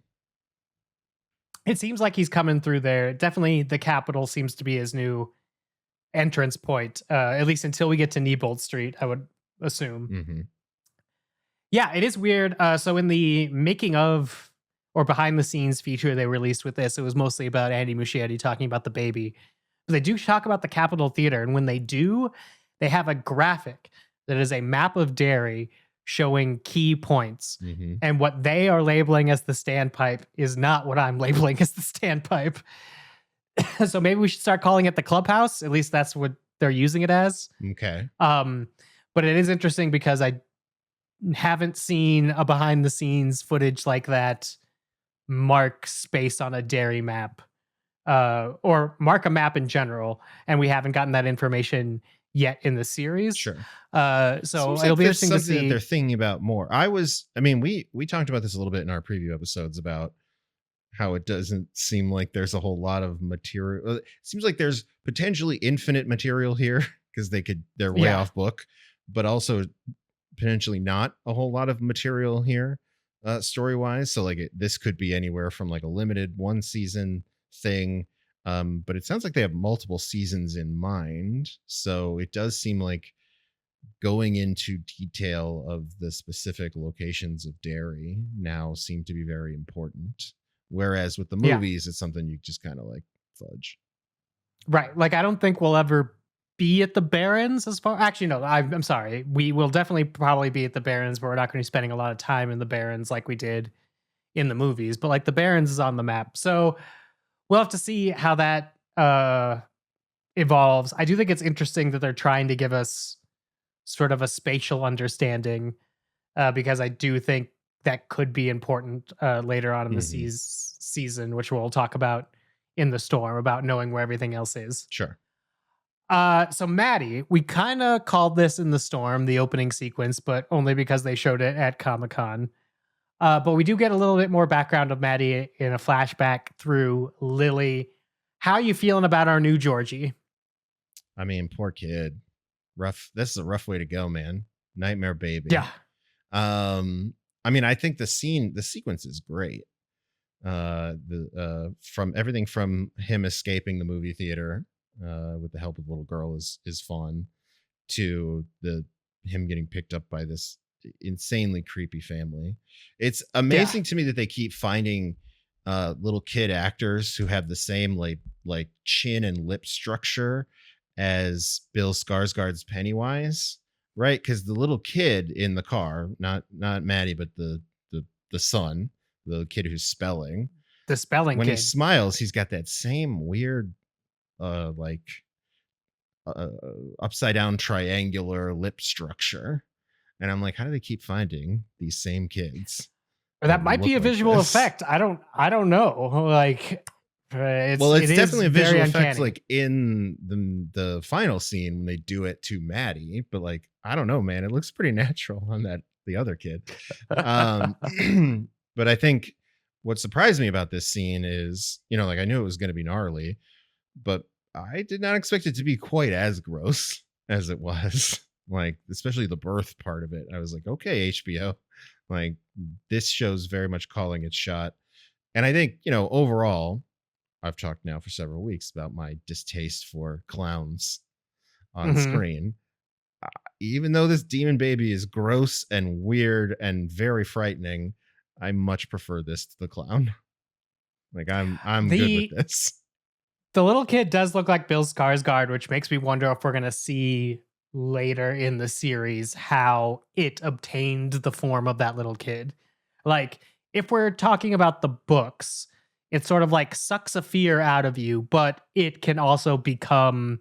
It seems like he's coming through there. Definitely the Capitol seems to be his new entrance point, at least until we get to Neibold Street, I would assume. Yeah, it is weird. So in the making of or behind the scenes feature they released with this, it was mostly about Andy Muschietti talking about the baby. But they do talk about the Capitol Theater. And when they do, they have a graphic that is a map of Derry showing key points. And what they are labeling as the Standpipe is not what I'm labeling as the Standpipe. So maybe we should start calling it the Clubhouse. At least that's what they're using it as. Okay. But it is interesting because I haven't seen a behind the scenes footage like that mark space on a Derry map, or mark a map in general, and we haven't gotten that information yet in the series. Sure. So Seems it'll like be that's interesting to something that see. they're thinking about more. We talked about this a little bit in our preview episodes about how it doesn't seem like there's a whole lot of material. It seems like there's potentially infinite material here because they're way off book, but also potentially not a whole lot of material here, story wise. So like this could be anywhere from like a limited one season thing. But it sounds like they have multiple seasons in mind. So it does seem like going into detail of the specific locations of Derry now seem to be very important. Whereas with the movies, it's something you just kind of like fudge. Right. Like, I don't think we'll ever be at the Barrens actually, no, I'm sorry. We will definitely probably be at the Barrens, but we're not going to be spending a lot of time in the Barrens like we did in the movies. But like the Barrens is on the map. So we'll have to see how that evolves. I do think it's interesting that they're trying to give us sort of a spatial understanding, because I do think that could be important later on in the season, which we'll talk about in the storm, about knowing where everything else is. Sure. So Maddie, we kind of called this in the storm, the opening sequence, but only because they showed it at Comic-Con. But we do get a little bit more background of Maddie in a flashback through Lily. How are you feeling about our new Georgie? I mean, poor kid. Rough. This is a rough way to go, man. Nightmare baby. Yeah. I mean, I think the sequence is great. From everything from him escaping the movie theater with the help of a little girl is fun, to him getting picked up by this insanely creepy family. It's amazing to me that they keep finding little kid actors who have the same like chin and lip structure as Bill Skarsgård's Pennywise, right? Because the little kid in the car, not Maddie, but the son, the kid who's spelling, when kid. he smiles, he's got that same weird upside down triangular lip structure, and I'm like, how do they keep finding these same kids? Or that might be a visual effect. I don't know. Like, it's definitely a visual effect, like in the final scene when they do it to Maddie. But like, I don't know, man. It looks pretty natural on the other kid. But I think what surprised me about this scene is, like I knew it was going to be gnarly, but I did not expect it to be quite as gross as it was. Like, especially the birth part of it. I was like, okay, HBO, like this show's very much calling its shot. And I think, overall, I've talked now for several weeks about my distaste for clowns on screen. Even though this demon baby is gross and weird and very frightening, I much prefer this to the clown. Like I'm good with this. The little kid does look like Bill Skarsgård, which makes me wonder if we're going to see later in the series how it obtained the form of that little kid. Like, if we're talking about the books, it sort of like sucks a fear out of you, but it can also become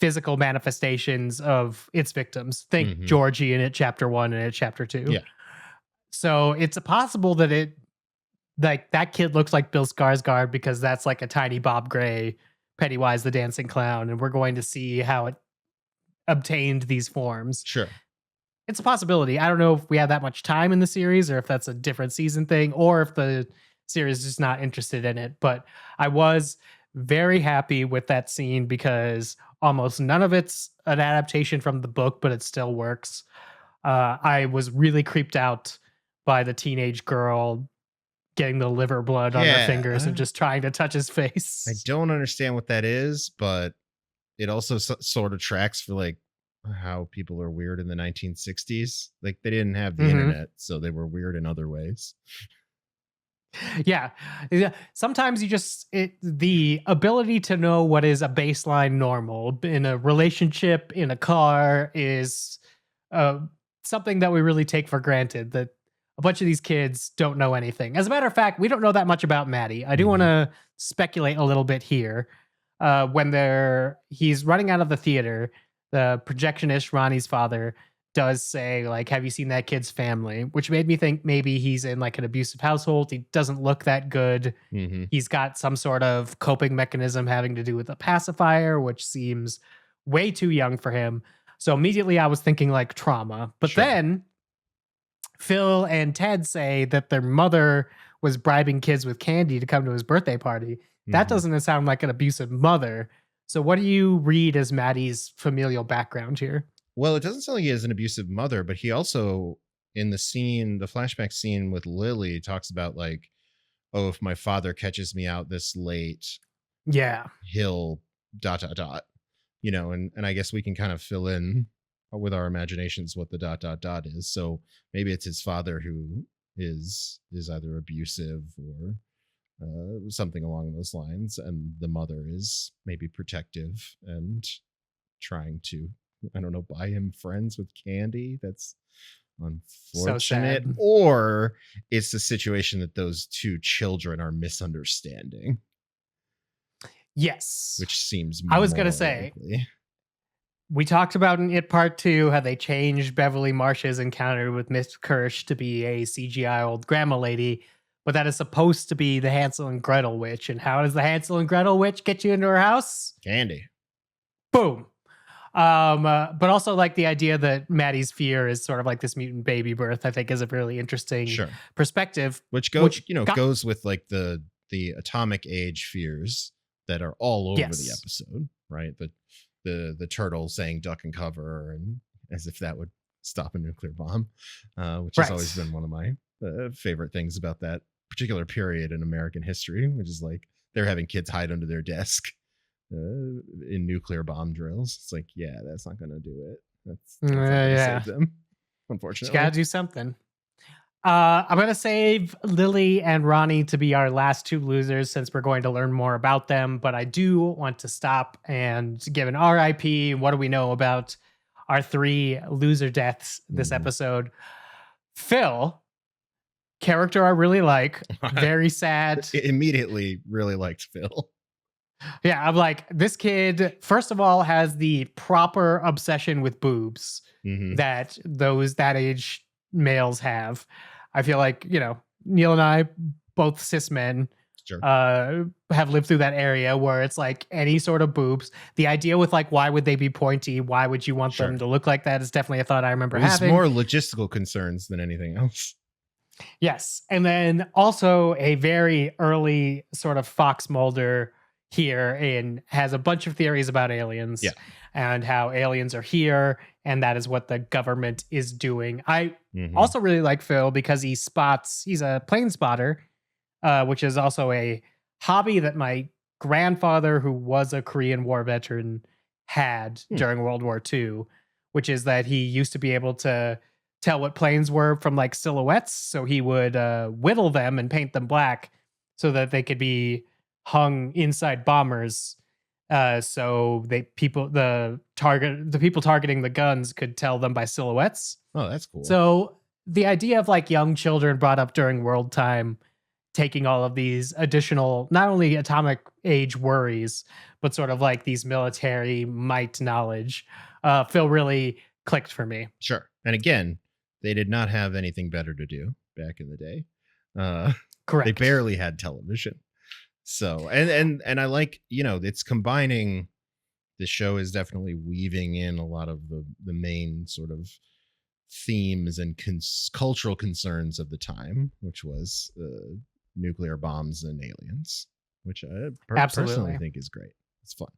physical manifestations of its victims. Think Georgie in it chapter 1 and it chapter 2. Yeah. So it's possible that that kid looks like Bill Skarsgård because that's like a tiny Bob Gray, Pennywise the Dancing Clown, and we're going to see how it obtained these forms. Sure. It's a possibility. I don't know if we have that much time in the series or if that's a different season thing or if the series is just not interested in it. But I was very happy with that scene because almost none of it's an adaptation from the book, but it still works. I was really creeped out by the teenage girl getting the liver blood on her fingers and just trying to touch his face. I don't understand what that is, but it also sort of tracks for like how people are weird in the 1960s. Like they didn't have the internet, so they were weird in other ways. Yeah. Sometimes the ability to know what is a baseline normal in a relationship, in a car, is something that we really take for granted, that a bunch of these kids don't know anything. As a matter of fact, we don't know that much about Maddie. I do want to speculate a little bit here. when he's running out of the theater, the projectionist Ronnie's father does say, like, have you seen that kid's family? Which made me think maybe he's in like an abusive household. He doesn't look that good. Mm-hmm. He's got some sort of coping mechanism having to do with a pacifier, which seems way too young for him. So immediately I was thinking like trauma. But Sure. then Phil and Ted say that their mother was bribing kids with candy to come to his birthday party. That Mhm. doesn't sound like an abusive mother. So what do you read as Maddie's familial background here? Well, it doesn't sound like he has an abusive mother, but he also, in the flashback scene with Lily, talks about like, oh, if my father catches me out this late, Yeah. he'll ... and I guess we can kind of fill in with our imaginations what the ... is. So maybe it's his father who is either abusive or something along those lines, and the mother is maybe protective and trying to, I don't know, buy him friends with candy. That's unfortunate. sad. Or it's the situation that those two children are misunderstanding, Yes. which seems I was going more to say, likely. we talked about in It Part 2 how they changed Beverly Marsh's encounter with Miss Kirsch to be a CGI old grandma lady, but that is supposed to be the Hansel and Gretel witch. And how does the Hansel and Gretel witch get you into her house? Candy. Boom. But also like the idea that Maddie's fear is sort of like this mutant baby birth, I think is a really interesting Sure. perspective. Which goes with like the atomic age fears that are all over the Yes. episode, right? The turtle saying duck and cover, and as if that would stop a nuclear bomb, which has always been one of my favorite things about that particular period in American history, which is like they're having kids hide under their desk in nuclear bomb drills. It's like, yeah, that's not going to do it. That's not gonna save them, unfortunately. You gotta do something. I'm going to save Lily and Ronnie to be our last two losers since we're going to learn more about them. But I do want to stop and give an RIP. What do we know about our three loser deaths this episode? Phil, character I really like, very sad. Immediately really liked Phil. Yeah, I'm like, this kid, first of all, has the proper obsession with boobs that that age males have. I feel like, Neil and I, both cis men, have lived through that area where it's like any sort of boobs. The idea with like, why would they be pointy? Why would you want them to look like that is definitely a thought I remember having. More logistical concerns than anything else. Yes. And then also a very early sort of Fox Mulder here and has a bunch of theories about aliens and how aliens are here and that is what the government is doing. I also really like Phil because he's a plane spotter, which is also a hobby that my grandfather, who was a Korean War veteran, had during World War II, which is that he used to be able to tell what planes were from like silhouettes. So he would whittle them and paint them black so that they could be hung inside bombers, so the people targeting the guns could tell them by silhouettes. Oh, that's cool. So the idea of like young children brought up during world time taking all of these additional, not only atomic age worries, but sort of like these military might knowledge, Phil really clicked for me. Sure. And again, they did not have anything better to do back in the day. Correct. They barely had television. So, and I like, it's combining, the show is definitely weaving in a lot of the main sort of themes and cultural concerns of the time, which was nuclear bombs and aliens, which I personally think is great. It's fun.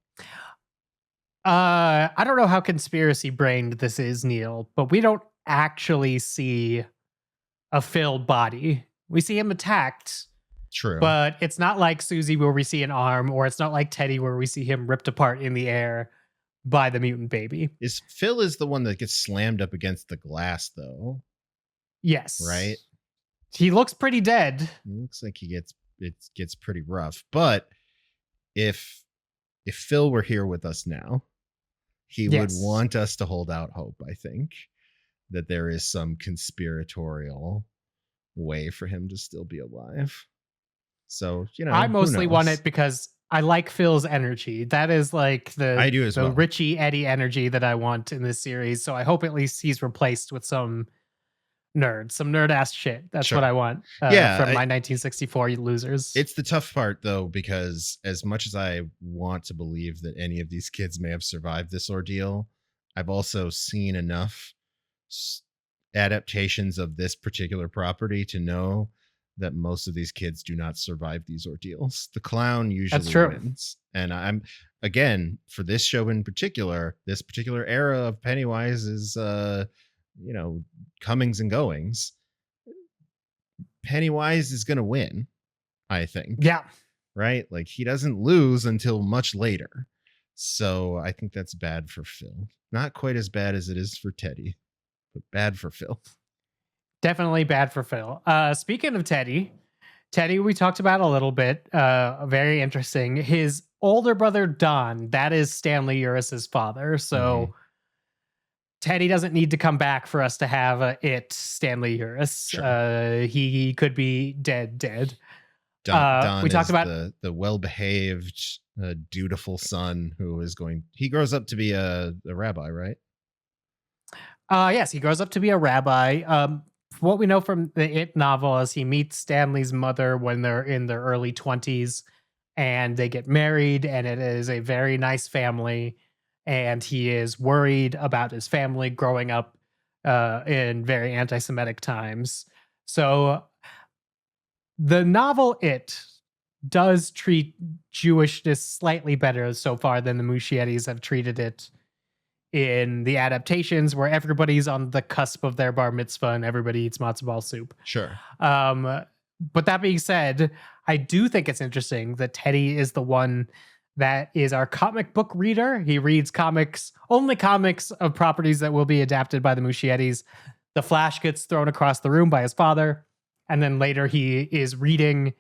I don't know how conspiracy brained this is, Neil, but we don't actually see a Phil body. We see him attacked. True. But it's not like Susie where we see an arm, or it's not like Teddy where we see him ripped apart in the air by the mutant baby. Phil is the one that gets slammed up against the glass, though. Yes. Right? He looks pretty dead. He looks like it gets pretty rough. But if Phil were here with us now, he would want us to hold out hope, I think, that there is some conspiratorial way for him to still be alive. So, I mostly want it because I like Phil's energy. That is like I do as the well. Richie Eddie energy that I want in this series. So I hope at least he's replaced with some nerd ass shit. That's Sure. what I want Yeah, from my 1964 losers. It's the tough part, though, because as much as I want to believe that any of these kids may have survived this ordeal, I've also seen enough adaptations of this particular property to know that most of these kids do not survive these ordeals. The clown usually wins. And I'm, again, for this show in particular, this particular era of Pennywise is, comings and goings. Pennywise is going to win, I think. Yeah. Right? Like, he doesn't lose until much later. So I think that's bad for Phil. Not quite as bad as it is for Teddy, but bad for Phil. Definitely bad for Phil. Speaking of Teddy we talked about a little bit. Very interesting. His older brother Don, that is Stanley Uris's father. So Teddy doesn't need to come back for us to have Stanley Uris. Sure. He could be dead. Don we talked about the well-behaved, dutiful son who is he grows up to be a rabbi, right? Yes, he grows up to be a rabbi. What we know from the It novel is he meets Stanley's mother when they're in their early 20s and they get married, and it is a very nice family. And he is worried about his family growing up in very anti-Semitic times. So the novel It does treat Jewishness slightly better so far than the Muschiettes have treated it in the adaptations, where everybody's on the cusp of their bar mitzvah and everybody eats matzo ball soup. Sure. But that being said, I do think it's interesting that Teddy is the one that is our comic book reader. He reads only comics of properties that will be adapted by the Muschiettes. The Flash gets thrown across the room by his father. And then later he is reading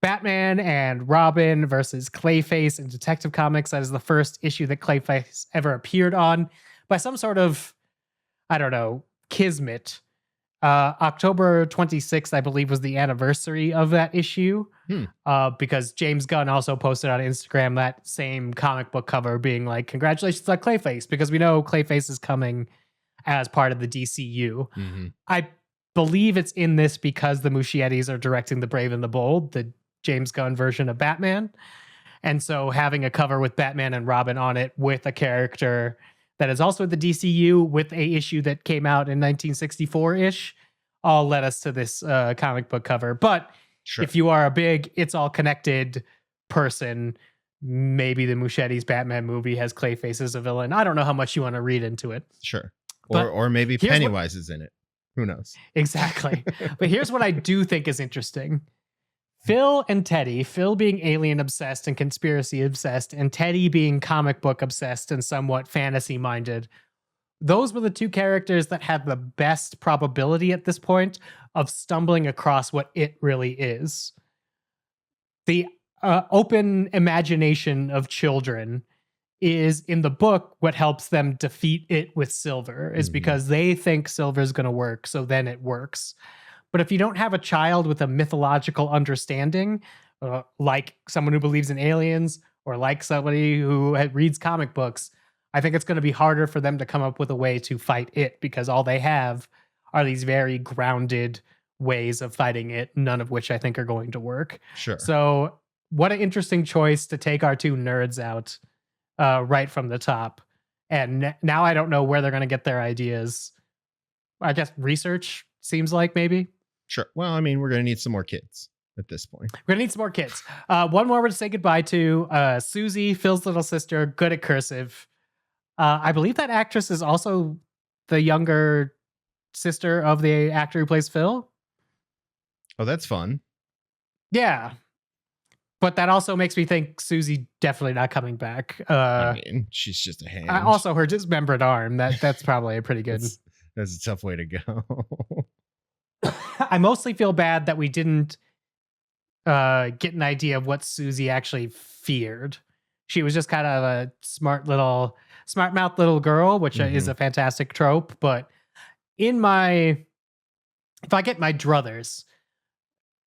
Batman and Robin versus Clayface in Detective Comics. That is the first issue that Clayface ever appeared on by some sort of, I don't know, kismet. October 26th, I believe, was the anniversary of that issue. Because James Gunn also posted on Instagram that same comic book cover being like, congratulations on Clayface, because we know Clayface is coming as part of the DCU. I believe it's in this because the Muschiettes are directing The Brave and the Bold, the James Gunn version of Batman. And so having a cover with Batman and Robin on it with a character that is also the DCU with a issue that came out in 1964-ish all led us to this comic book cover. But if you are a big It's All Connected person, maybe the Muschiettes Batman movie has Clayface as a villain. I don't know how much you want to read into it. Sure. Or maybe Pennywise is in it. Who knows? Exactly. But here's what I do think is interesting. Phil and Teddy, Phil being alien obsessed and conspiracy obsessed, and Teddy being comic book obsessed and somewhat fantasy minded. Those were the two characters that had the best probability at this point of stumbling across what it really is. The open imagination of children is in the book what helps them defeat it with Silver, is because they think Silver's going to work, so then it works. But if you don't have a child with a mythological understanding, like someone who believes in aliens or like somebody who reads comic books, I think it's going to be harder for them to come up with a way to fight it, because all they have are these very grounded ways of fighting it, none of which I think are going to work. Sure. So what an interesting choice to take our two nerds out right from the top. And now I don't know where they're going to get their ideas. I guess research seems like maybe. Sure. Well, I mean, we're going to need some more kids at this point. We're going to need some more kids. One more to say goodbye to. Susie, Phil's little sister, good at cursive. I believe that actress is also the younger sister of the actor who plays Phil. Oh, that's fun. Yeah. But that also makes me think Susie definitely not coming back. I mean, she's just a hand. Also, her dismembered arm. That's probably a pretty good. That's a tough way to go. I mostly feel bad that we didn't get an idea of what Susie actually feared. She was just kind of a smart mouth little girl, which is a fantastic trope. But if I get my druthers,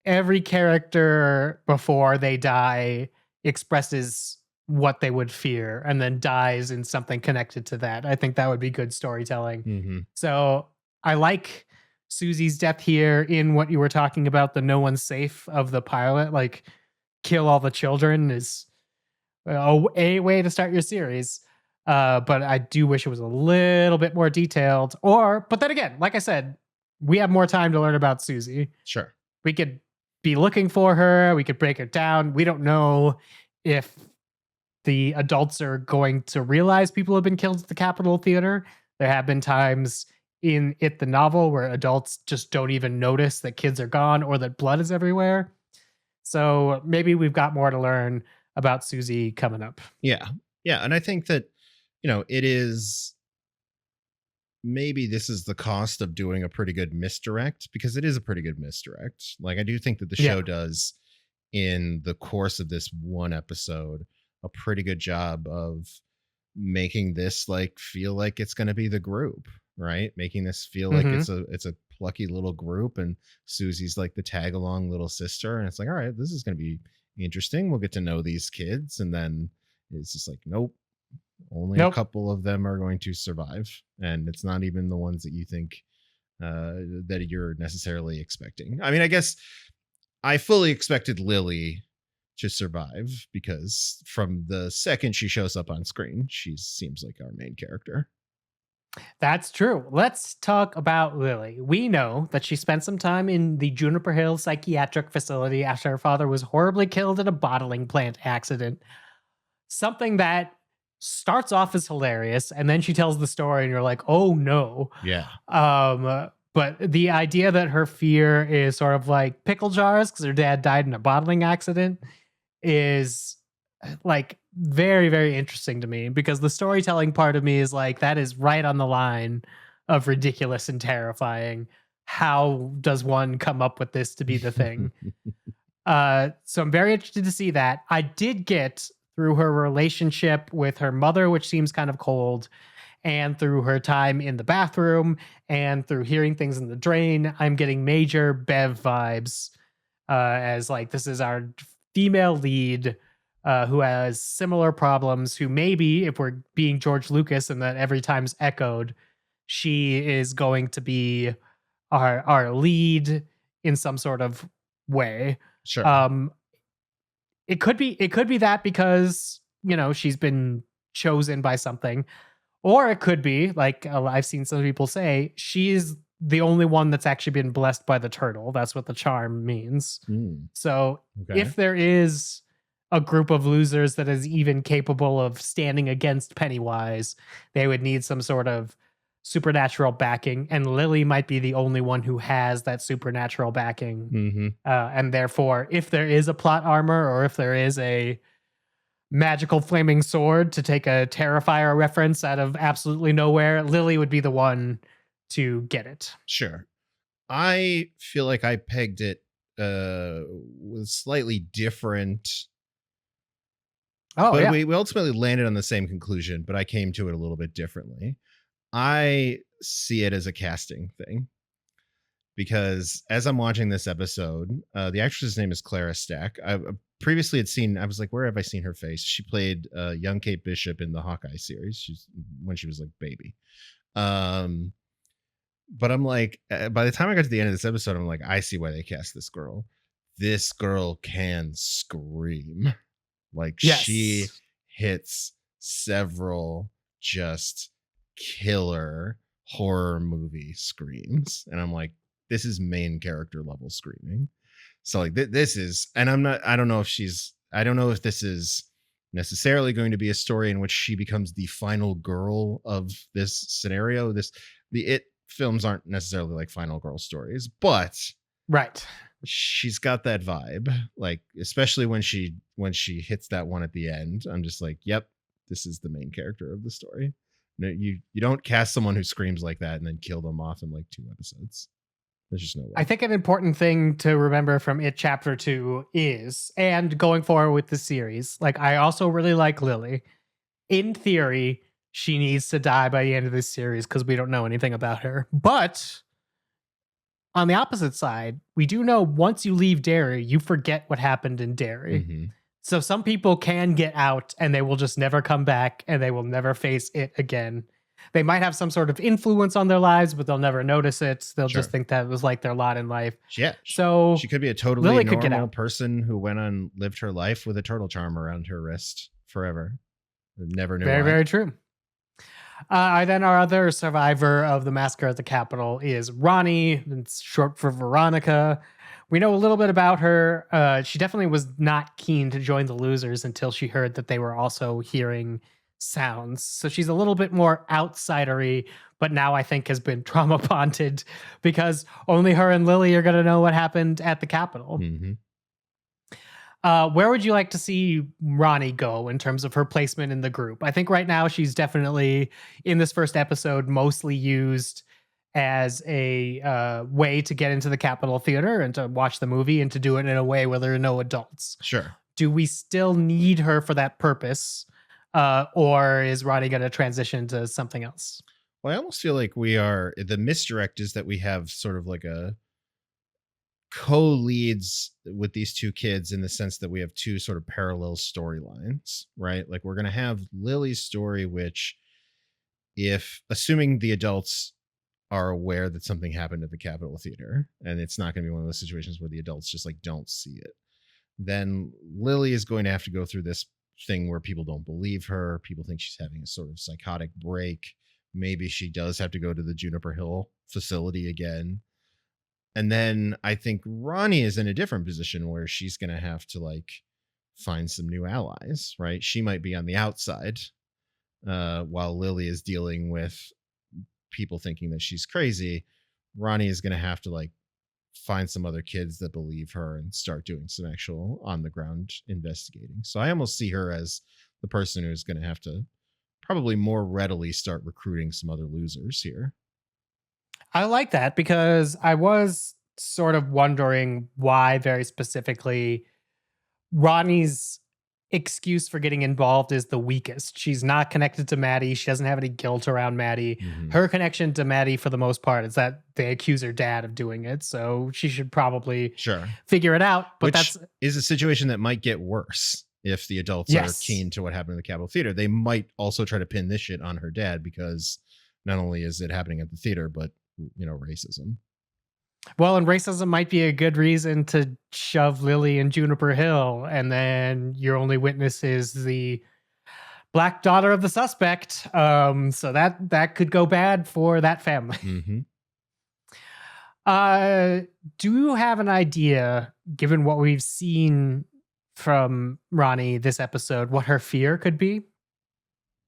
every character before they die expresses what they would fear and then dies in something connected to that. I think that would be good storytelling. Mm-hmm. So I like Susie's death here in what you were talking about, the no one's safe of the pilot. Like, kill all the children is a way to start your series. But I do wish it was a little bit more detailed. But then again, like I said, we have more time to learn about Susie. Sure. We could be looking for her. We could break it down. We don't know if the adults are going to realize people have been killed at the Capitol Theater. There have been times in It the novel where adults just don't even notice that kids are gone or that blood is everywhere. So maybe we've got more to learn about Susie coming up. Yeah. Yeah. And I think that, it is, maybe this is the cost of doing a pretty good misdirect, because it is a pretty good misdirect. Like, I do think that the show does, in the course of this one episode, a pretty good job of making this like feel like it's going to be the group, right? Making this feel like it's a plucky little group, and Susie's like the tag along little sister, and it's like, all right, this is going to be interesting. We'll get to know these kids, and then it's just like, nope, only a couple of them are going to survive, and it's not even the ones that you think that you're necessarily expecting. I mean, I guess I fully expected Lily to survive, because from the second she shows up on screen, she seems like our main character. That's true. Let's talk about Lily. We know that she spent some time in the Juniper Hill psychiatric facility after her father was horribly killed in a bottling plant accident. Something that starts off as hilarious, and then she tells the story and you're like, oh no. Yeah. But the idea that her fear is sort of like pickle jars because her dad died in a bottling accident is like very, very interesting to me, because the storytelling part of me is like, that is right on the line of ridiculous and terrifying. How does one come up with this to be the thing? So I'm very interested to see that. I did get, through her relationship with her mother, which seems kind of cold, and through her time in the bathroom, and through hearing things in the drain, I'm getting major Bev vibes, as like, this is our female lead who has similar problems, who maybe, if we're being George Lucas and that every time's echoed, she is going to be our lead in some sort of way. Sure. It could be that because, she's been chosen by something, or it could be like I've seen some people say, she's the only one that's actually been blessed by the turtle. That's what the charm means. So if there is a group of losers that is even capable of standing against Pennywise, they would need some sort of supernatural backing, and Lily might be the only one who has that supernatural backing. And therefore, if there is a plot armor, or if there is a magical flaming sword, to take a Terrifier reference out of absolutely nowhere, Lily would be the one to get it. Sure. I feel like I pegged it with slightly different. But we ultimately landed on the same conclusion, but I came to it a little bit differently. I see it as a casting thing, because as I'm watching this episode, the actress's name is Clara Stack. I previously had seen, I was like, where have I seen her face? She played young Kate Bishop in the Hawkeye series when she was like baby. But I'm like, by the time I got to the end of this episode, I'm like, I see why they cast this girl. This girl can scream. Like, she hits several just killer horror movie screams, and I'm like, this is main character level screaming. So like, this is, and I don't know if this is necessarily going to be a story in which she becomes the final girl of this scenario. The It films aren't necessarily like final girl stories, but she's got that vibe, like, especially when she hits that one at the end. I'm just like, yep, this is the main character of the story. No, you don't cast someone who screams like that and then kill them off in like 2 episodes. There's just no way. I think an important thing to remember from It Chapter 2 is, and going forward with the series, like, I also really like Lily. In theory, she needs to die by the end of this series because we don't know anything about her. But on the opposite side, we do know once you leave Derry, you forget what happened in Derry. So some people can get out and they will just never come back and they will never face it again. They might have some sort of influence on their lives, but they'll never notice it. They'll Sure. just think that was like their lot in life. Yeah. So She could be a totally Lily could get normal out. person who went on, lived her life with a turtle charm around her wrist forever. Never knew Very, why. very true. Then our other survivor of the massacre at the Capitol is Ronnie. It's short for Veronica. We know a little bit about her. She definitely was not keen to join the losers until she heard that they were also hearing sounds. So she's a little bit more outsidery, but now I think has been trauma bonded because only her and Lily are going to know what happened at the Capitol. Mm-hmm. Where would you like to see Ronnie go in terms of her placement in the group? I think right now she's definitely in this first episode mostly used as a way to get into the Capitol Theater and to watch the movie and to do it in a way where there are no adults. Sure. Do we still need her for that purpose? Or is Ronnie going to transition to something else? Well, I almost feel like the misdirect is that we have sort of like a co-leads with these two kids in the sense that we have two sort of parallel storylines, right? Like we're going to have Lily's story, which if assuming the adults are aware that something happened at the Capitol Theater and it's not going to be one of those situations where the adults just like don't see it, then Lily is going to have to go through this thing where people don't believe her. People think she's having a sort of psychotic break. Maybe she does have to go to the Juniper Hill facility again. And then I think Ronnie is in a different position where she's going to have to like find some new allies, right? She might be on the outside while Lily is dealing with people thinking that she's crazy. Ronnie is going to have to like find some other kids that believe her and start doing some actual on the ground investigating. So I almost see her as the person who's going to have to probably more readily start recruiting some other losers here. I like that because I was sort of wondering why very specifically Ronnie's excuse for getting involved is the weakest. She's not connected to Maddie. She doesn't have any guilt around Maddie. Mm-hmm. Her connection to Maddie for the most part is that they accuse her dad of doing it. So she should probably figure it out. But Which is a situation that might get worse if the adults are keen to what happened in the Capitol Theater. They might also try to pin this shit on her dad because not only is it happening at the theater, but racism. Well, and racism might be a good reason to shove Lily in Juniper Hill, and then your only witness is the black daughter of the suspect. So that could go bad for that family. Mm-hmm. Do you have an idea, given what we've seen from Ronnie this episode, what her fear could be?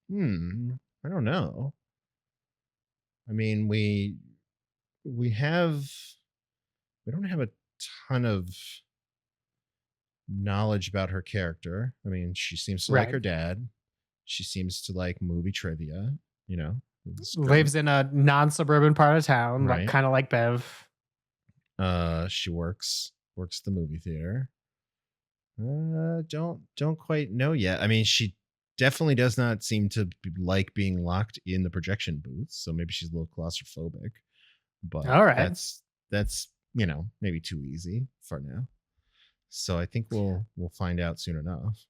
I don't know. I mean, we don't have a ton of knowledge about her character. I mean, she seems to like her dad. She seems to like movie trivia, Lives in a non-suburban part of town, like kind of like Bev. She works the movie theater. Don't quite know yet. I mean, she definitely does not seem to like being locked in the projection booth, so maybe she's a little claustrophobic. But all right, that's maybe too easy for now. So I think we'll find out soon enough.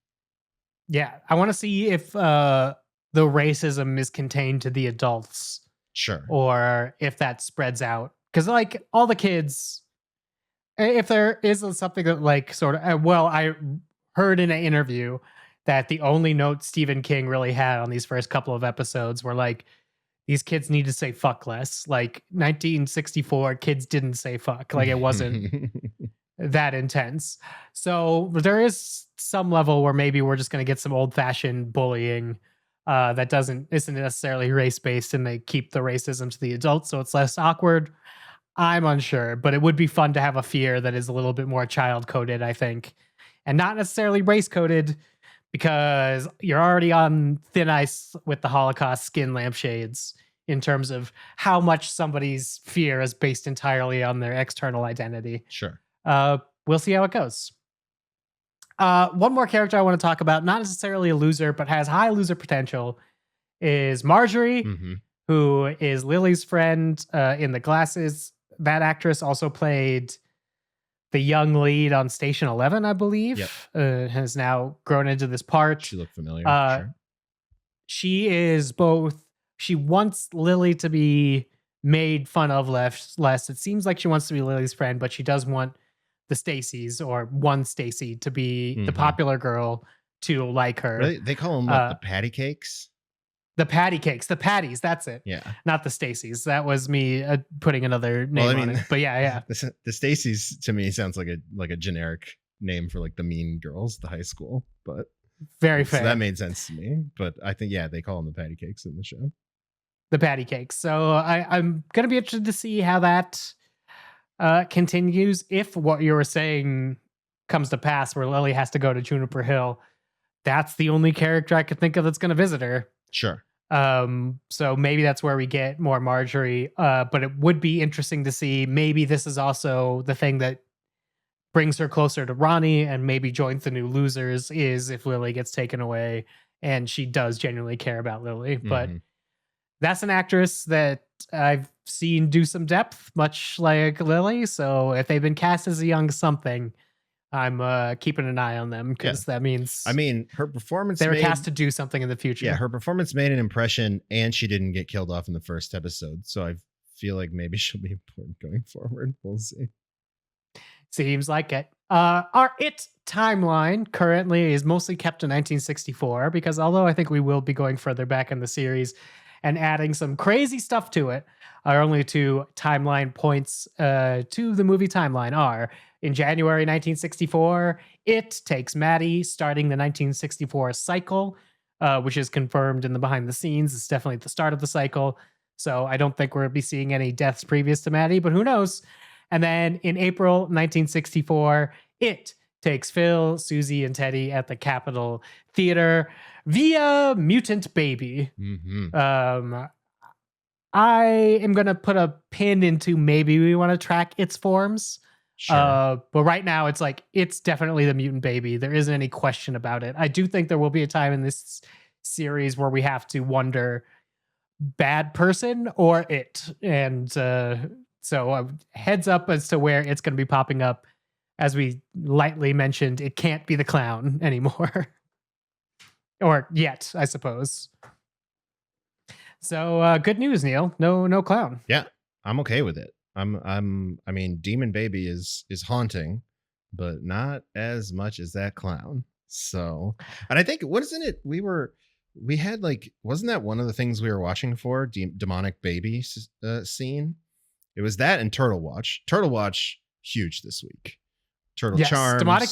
Yeah, I want to see if the racism is contained to the adults, or if that spreads out. Because like all the kids, if there is something that like sort of, I heard in an interview that the only note Stephen King really had on these first couple of episodes were like, these kids need to say fuck less. Like 1964, kids didn't say fuck. Like it wasn't that intense. So there is some level where maybe we're just going to get some old fashioned bullying that isn't necessarily race based, and they keep the racism to the adults, so it's less awkward. I'm unsure, but it would be fun to have a fear that is a little bit more child coded, I think, and not necessarily race coded, because you're already on thin ice with the Holocaust skin lampshades in terms of how much somebody's fear is based entirely on their external identity. We'll see how it goes. One more character I want to talk about, not necessarily a loser, but has high loser potential, is Marjorie, who is Lily's friend in The Glasses. That actress also played the young lead on Station 11, I believe, has now grown into this part. She looked familiar. Sure. She is both. She wants Lily to be made fun of less. It seems like she wants to be Lily's friend, but she does want the Stacys or one Stacy to be the popular girl to like her. Really? They call them the patty cakes? The patty cakes, the patties, that's it. Yeah. Not the Stacys. That was me putting another name on it. But yeah. The Stacys to me sounds like a generic name for like the mean girls, the high school, but very fair. So that made sense to me. But I think, they call them the patty cakes in the show. The patty cakes. So I'm going to be interested to see how that continues. If what you were saying comes to pass where Lily has to go to Juniper Hill, that's the only character I could think of that's going to visit her. Sure. So maybe that's where we get more Marjorie. But it would be interesting to see. Maybe this is also the thing that brings her closer to Ronnie and maybe joins the new losers is if Lily gets taken away and she does genuinely care about Lily. But that's an actress that I've seen do some depth, much like Lily. So if they've been cast as a young something, I'm keeping an eye on them because that means her performance they were cast to do something in the future. Yeah, her performance made an impression and she didn't get killed off in the first episode. So I feel like maybe she'll be important going forward. We'll see. Seems like it. Our It timeline currently is mostly kept to 1964 because although I think we will be going further back in the series and adding some crazy stuff to it, our only two timeline points to the movie timeline are in January 1964, It takes Maddie, starting the 1964 cycle, which is confirmed in the behind the scenes. It's definitely at the start of the cycle. So I don't think we'll be seeing any deaths previous to Maddie, but who knows? And then in April 1964, It takes Phil, Susie, and Teddy at the Capitol Theater via Mutant Baby. I am going to put a pin into maybe we want to track its forms. Sure. But right now it's like, it's definitely the Mutant Baby. There isn't any question about it. I do think there will be a time in this series where we have to wonder bad person or it. And so heads up as to where it's going to be popping up. As we lightly mentioned, it can't be the clown anymore. Or yet, I suppose. So good news, Neil. No clown. Yeah, I'm okay with it. I mean, Demon Baby is haunting, but not as much as that clown. So, and I think, wasn't that one of the things we were watching for? Demonic Baby scene. It was that and Turtle Watch. Turtle Watch, huge this week. Charms. Demonic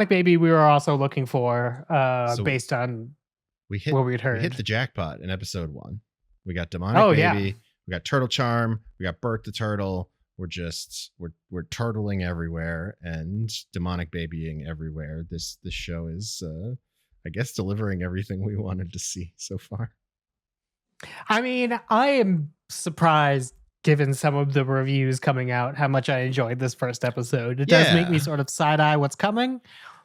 Baby we were also looking for based on what we'd heard. We hit the jackpot in episode 1. We got Demonic Baby, we got Turtle Charm, we got Bert the Turtle. We're turtling everywhere and Demonic Babying everywhere. This show is I guess delivering everything we wanted to see so far. I mean, I am surprised given some of the reviews coming out, how much I enjoyed this first episode. It does make me sort of side-eye what's coming,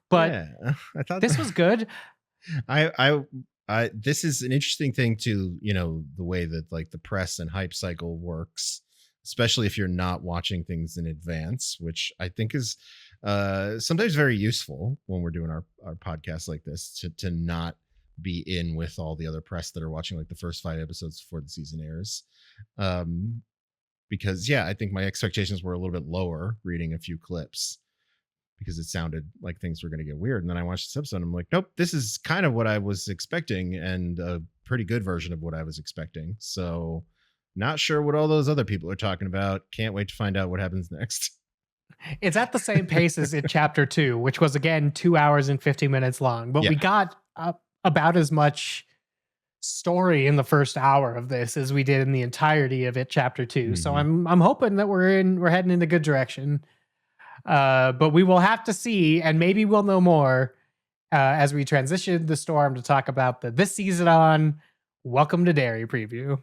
but I thought this was good. This is an interesting thing to, the way that like the press and hype cycle works, especially if you're not watching things in advance, which I think is sometimes very useful when we're doing our podcast like this to not be in with all the other press that are watching like the first 5 episodes before the season airs. Because I think my expectations were a little bit lower reading a few clips because it sounded like things were going to get weird. And then I watched this episode and I'm like, nope, this is kind of what I was expecting and a pretty good version of what I was expecting. So not sure what all those other people are talking about. Can't wait to find out what happens next. It's at the same pace as in chapter 2, which was again 2 hours and 50 minutes long, but we got about as much story in the first hour of this as we did in the entirety of it chapter 2. So I'm hoping that we're heading in a good direction. But we will have to see, and maybe we'll know more as we transition the storm to talk about the this season on Welcome to Derry preview.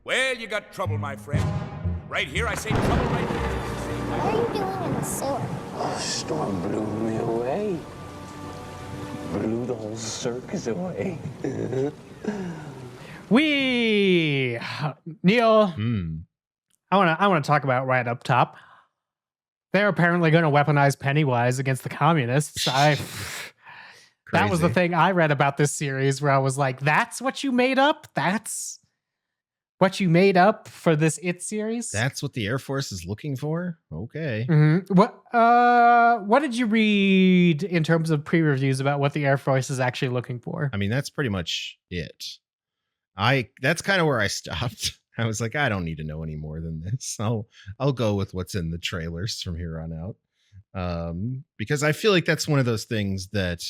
Well, you got trouble, my friend. Right here, I say trouble right here. What are you doing in the sewer? A storm blew me away. Blew the whole circus away. Neil, I want to talk about right up top. They're apparently going to weaponize Pennywise against the communists. That was the Crazy. thing I read about this series where I was like, that's what you made up? That's what you made up for this It series? That's what the Air Force is looking for? Okay. Mm-hmm. What did you read in terms of pre-reviews about what the Air Force is actually looking for? I mean, that's pretty much it. That's kind of where I stopped. I was like, I don't need to know any more than this. I'll go with what's in the trailers from here on out. Because I feel like that's one of those things that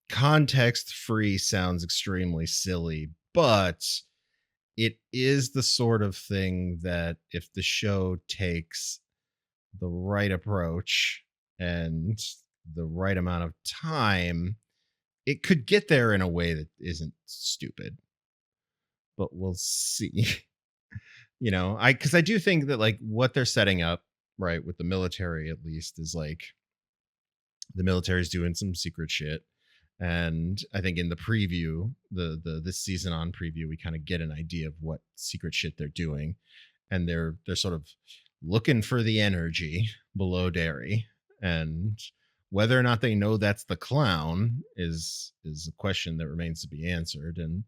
context free sounds extremely silly, but it is the sort of thing that if the show takes the right approach and the right amount of time, it could get there in a way that isn't stupid. But we'll see. Because I do think that like what they're setting up, right, with the military at least, is like the military's doing some secret shit. And I think in the preview, the this season on preview, we kind of get an idea of what secret shit they're doing. And they're sort of looking for the energy below Derry. And whether or not they know that's the clown is a question that remains to be answered. And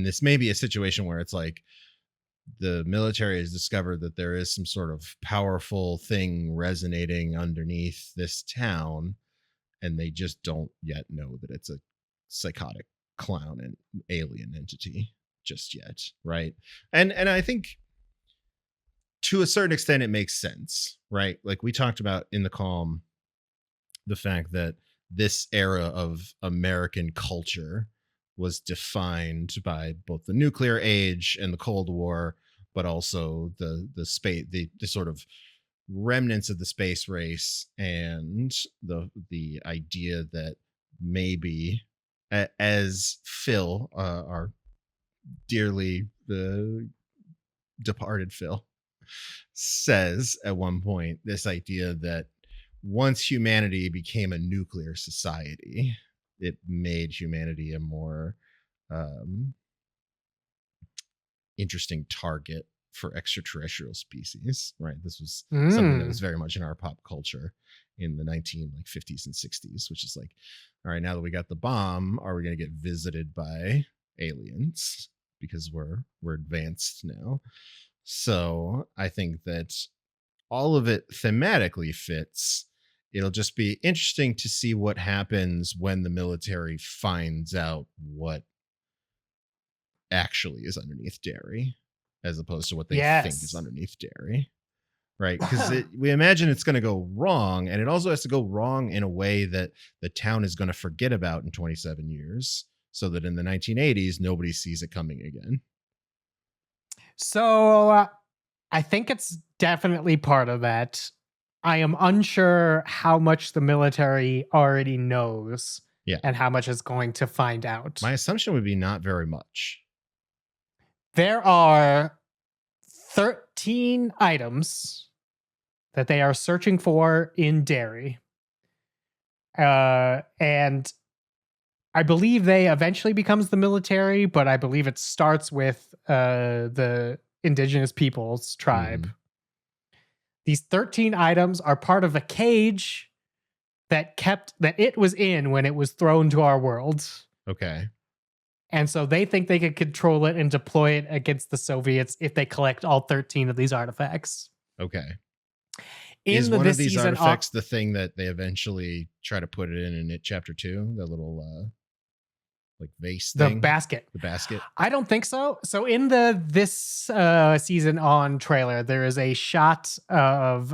this may be a situation where it's like the military has discovered that there is some sort of powerful thing resonating underneath this town, and they just don't yet know that it's a psychotic clown and alien entity just yet, right? And I think to a certain extent it makes sense, right? Like we talked about in the Calm, the fact that this era of American culture was defined by both the nuclear age and the Cold War, but also the space, the sort of remnants of the space race, and the idea that maybe, as Phil, our dearly departed Phil, says at one point, this idea that once humanity became a nuclear society, it made humanity a more interesting target for extraterrestrial species, right? This was something that was very much in our pop culture in the 1950s and 60s, which is like, all right, now that we got the bomb, are we going to get visited by aliens because we're advanced now? So I think that all of it thematically fits. It'll just be interesting to see what happens when the military finds out what actually is underneath Derry, as opposed to what they think is underneath Derry, right? Because we imagine it's going to go wrong, and it also has to go wrong in a way that the town is going to forget about in 27 years, so that in the 1980s, nobody sees it coming again. So I think it's definitely part of that. I am unsure how much the military already knows, and how much is going to find out. My assumption would be not very much. There are 13 items that they are searching for in Derry. And I believe they eventually becomes the military, but I believe it starts with the indigenous peoples tribe. These 13 items are part of a cage that it was in when it was thrown to our world. Okay. And so they think they could control it and deploy it against the Soviets if they collect all 13 of these artifacts. Okay. Is one of these artifacts the thing that they eventually try to put it in it chapter 2? The little like vase thing? The basket. The basket? I don't think so. So in this season on trailer, there is a shot of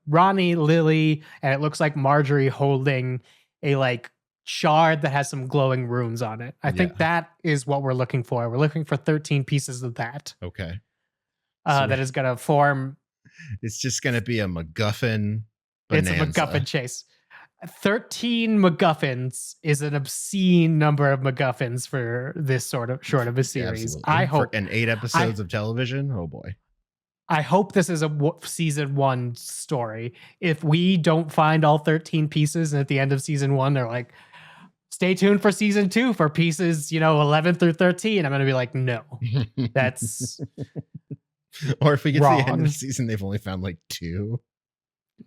Ronnie, Lily, and it looks like Marjorie holding a like shard that has some glowing runes on it. I think that is what we're looking for. We're looking for 13 pieces of that. Okay. That is going to form. It's just going to be a MacGuffin bonanza. It's a MacGuffin chase. 13 MacGuffins is an obscene number of MacGuffins for this sort of short of a series. Absolutely. I hope. And 8 episodes of television? Oh boy. I hope this is a season 1 story. If we don't find all 13 pieces, and at the end of season 1, they're like, stay tuned for season 2 for pieces, 11 through 13. I'm going to be like, no, that's Or if we get to the end of Wrong. the season, they've only found like 2.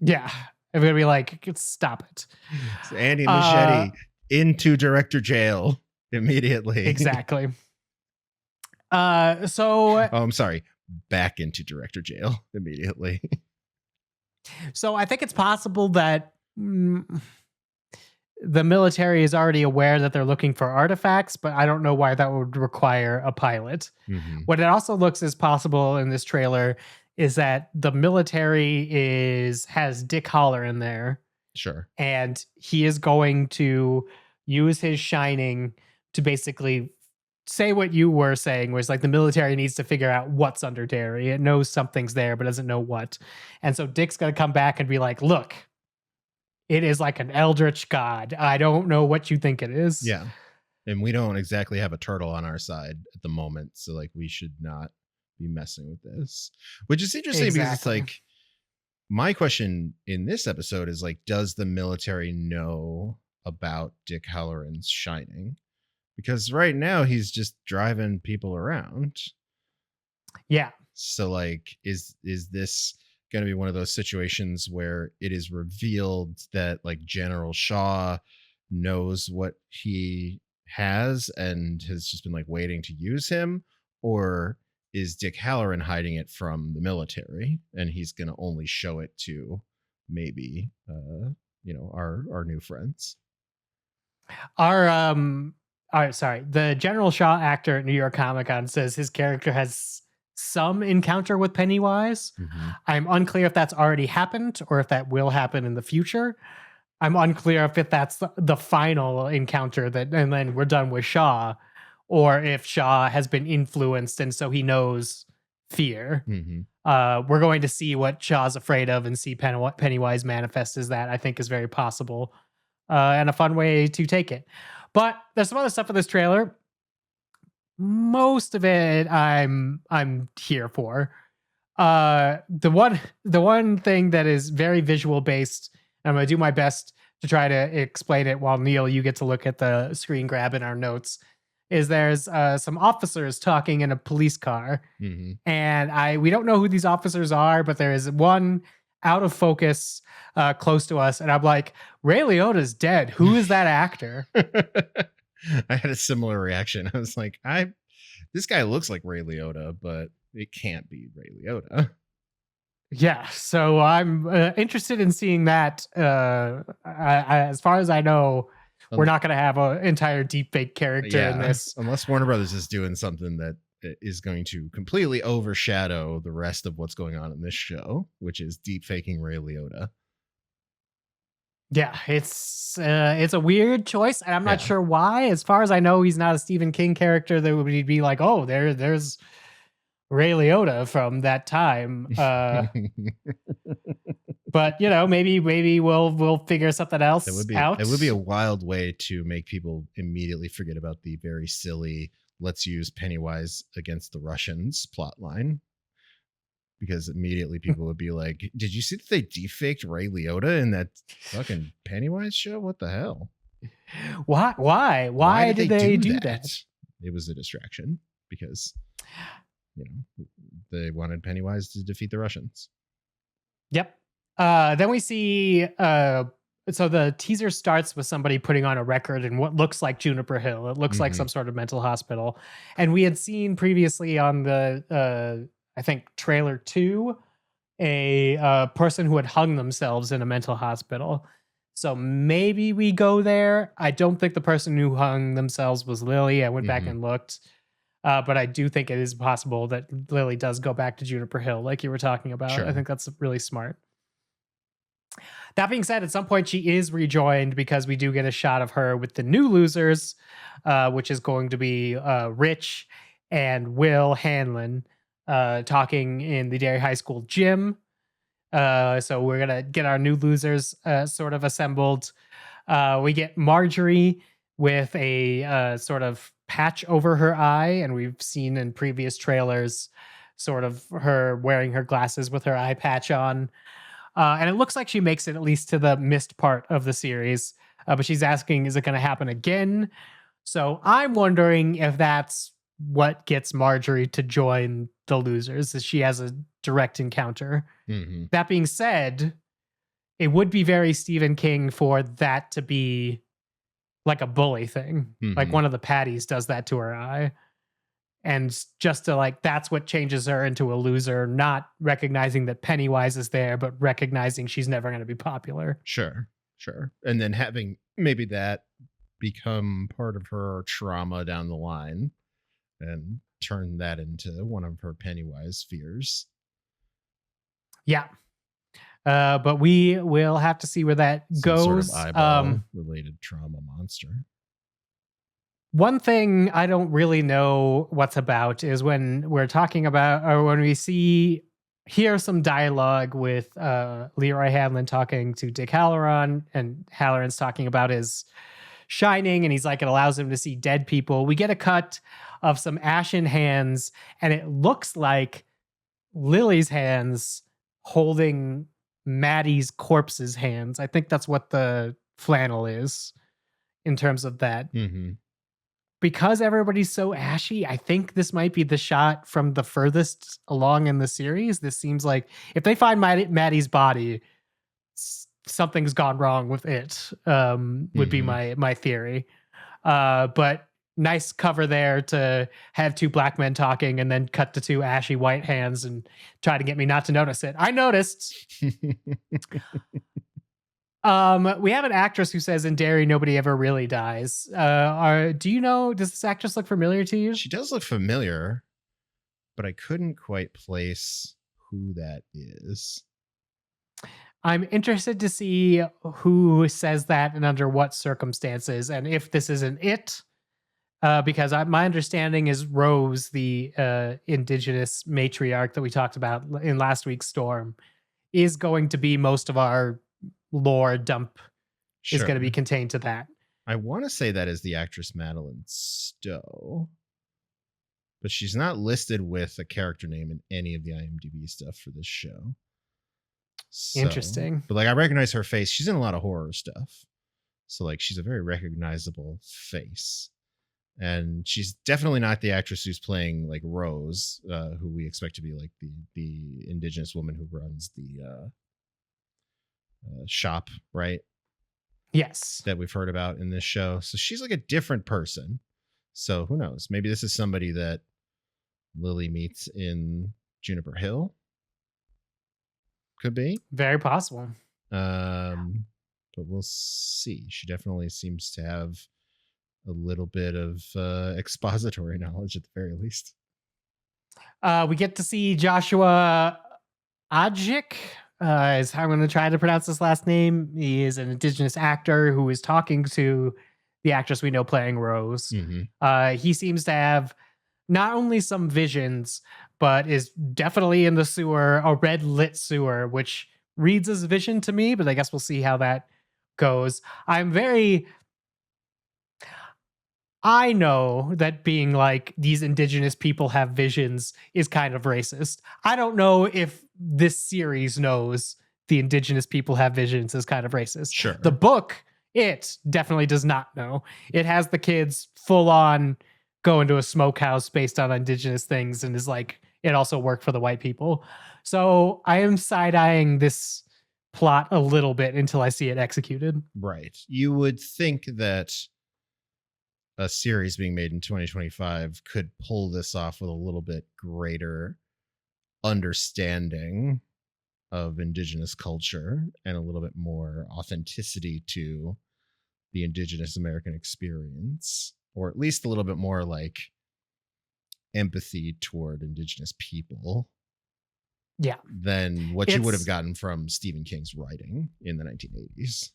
Yeah. I'm going to be like, stop it. So Andy Machete into director jail immediately. Exactly. So Oh, I'm sorry. Back into director jail immediately. So I think it's possible that the military is already aware that they're looking for artifacts, but I don't know why that would require a pilot. Mm-hmm. What it also looks as possible in this trailer is that the military has Dick Halloran there, Sure. and he is going to use his shining to basically say what you were saying, was like the military needs to figure out what's under Derry. It knows something's there, but doesn't know what. And so Dick's going to come back and be like, look, it is like an eldritch god. I don't know what you think it is. Yeah. And we don't exactly have a turtle on our side at the moment. So like we should not be messing with this, which is interesting because it's like, my question in this episode is like, does the military know about Dick Halloran's shining? Because right now he's just driving people around. Yeah. So like, is this going to be one of those situations where it is revealed that like General Shaw knows what he has and has just been like waiting to use him? Or is Dick Halloran hiding it from the military and he's going to only show it to maybe, our new friends? The General Shaw actor at New York Comic Con says his character has some encounter with Pennywise. Mm-hmm. I'm unclear if that's already happened or if that will happen in the future. I'm unclear if that's the final encounter and then we're done with Shaw, or if Shaw has been influenced and so he knows fear. Mm-hmm. We're going to see what Shaw's afraid of and see Pennywise manifest as that. I think is very possible, and a fun way to take it. But there's some other stuff in this trailer. Most of it I'm here for. The one thing that is very visual based, and I'm going to do my best to try to explain it while Neil, you get to look at the screen grab in our notes, is there's some officers talking in a police car. Mm-hmm. And we don't know who these officers are, but there is one out of focus close to us. And I'm like, Ray Liotta's dead. Who is that actor? I had a similar reaction. I was like, this guy looks like Ray Liotta, but it can't be Ray Liotta. Yeah, so I'm interested in seeing that. As far as I know, we're not going to have an entire deepfake character in this. Unless Warner Brothers is doing something that is going to completely overshadow the rest of what's going on in this show, which is deepfaking Ray Liotta. Yeah, it's a weird choice, and I'm not sure why. As far as I know, he's not a Stephen King character that would be like, oh, there's Ray Liotta from that time. But maybe we'll figure something else out. It would be a wild way to make people immediately forget about the very silly let's use Pennywise against the Russians plot line. Because immediately people would be like, did you see that they defaked Ray Liotta in that fucking Pennywise show? What the hell? Why did they do that? It was a distraction because, they wanted Pennywise to defeat the Russians. Yep. Then we see, so the teaser starts with somebody putting on a record in what looks like Juniper Hill. It looks like some sort of mental hospital. And we had seen previously on the, I think trailer 2, a person who had hung themselves in a mental hospital. So maybe we go there. I don't think the person who hung themselves was Lily. I went back and looked. But I do think it is possible that Lily does go back to Juniper Hill, like you were talking about. Sure. I think that's really smart. That being said, at some point she is rejoined because we do get a shot of her with the new losers, which is going to be Rich and Will Hanlon talking in the Derry High School gym. So we're going to get our new losers sort of assembled. We get Marjorie with a sort of patch over her eye, and we've seen in previous trailers sort of her wearing her glasses with her eye patch on. And it looks like she makes it at least to the missed part of the series. But she's asking, is it going to happen again? So I'm wondering if that's what gets Marjorie to join the losers, is she has a direct encounter. Mhm. That being said, it would be very Stephen King for that to be like a bully thing. Like Mhm. one of the Patties does that to her eye. And just to like, that's what changes her into a loser, not recognizing that Pennywise is there, but recognizing she's never going to be popular. Sure. And then having maybe that become part of her trauma down the line and turn that into one of her Pennywise fears. Yeah. But we will have to see where that Some goes. sort of eyeball related trauma monster. One thing I don't really know what's about is when we're talking about, or when we hear some dialogue with Leroy Hanlon talking to Dick Halloran, and Halloran's talking about his shining, and he's like, it allows him to see dead people. We get a cut of some ashen hands, and it looks like Lily's hands holding Maddie's corpse's hands. I think that's what the flannel is in terms of that. Mm-hmm. Because everybody's so ashy, I think this might be the shot from the furthest along in the series. This seems like if they find Maddie's body, something's gone wrong with it. Would be my theory. But nice cover there to have two black men talking and then cut to two ashy white hands and try to get me not to notice it. I noticed. We have an actress who says in Derry nobody ever really dies. Do you know, does this actress look familiar to you? She does look familiar, but I couldn't quite place who that is. I'm interested to see who says that and under what circumstances, and if this isn't it, because my understanding is Rose, the indigenous matriarch that we talked about in last week's Storm, is going to be most of our lore dump is going to be contained to that. I want to say that is the actress Madeline Stowe, but she's not listed with a character name in any of the IMDb stuff for this show. So, interesting. But like I recognize her face. She's in a lot of horror stuff. So like she's a very recognizable face. And she's definitely not the actress who's playing like Rose, who we expect to be like the indigenous woman who runs the shop, right? Yes. That we've heard about in this show. So she's like a different person. So who knows? Maybe this is somebody that Lily meets in Juniper Hill. Could be. Very possible. But we'll see. She definitely seems to have a little bit of expository knowledge at the very least. We get to see Joshua Adjik, is how I'm going to try to pronounce this last name. He is an indigenous actor who is talking to the actress we know playing Rose. Mm-hmm. He seems to have not only some visions, but is definitely in the sewer, a red lit sewer, which reads as vision to me, but I guess we'll see how that goes. I know that being like these indigenous people have visions is kind of racist. I don't know if this series knows the indigenous people have visions is kind of racist. Sure. The book, it definitely does not know. It has the kids full on go into a smokehouse based on indigenous things and is like, it also worked for the white people. So I am side-eyeing this plot a little bit until I see it executed. Right. You would think that a series being made in 2025 could pull this off with a little bit greater understanding of indigenous culture and a little bit more authenticity to the indigenous American experience, or at least a little bit more like empathy toward indigenous people. Yeah. Than what you would have gotten from Stephen King's writing in the 1980s.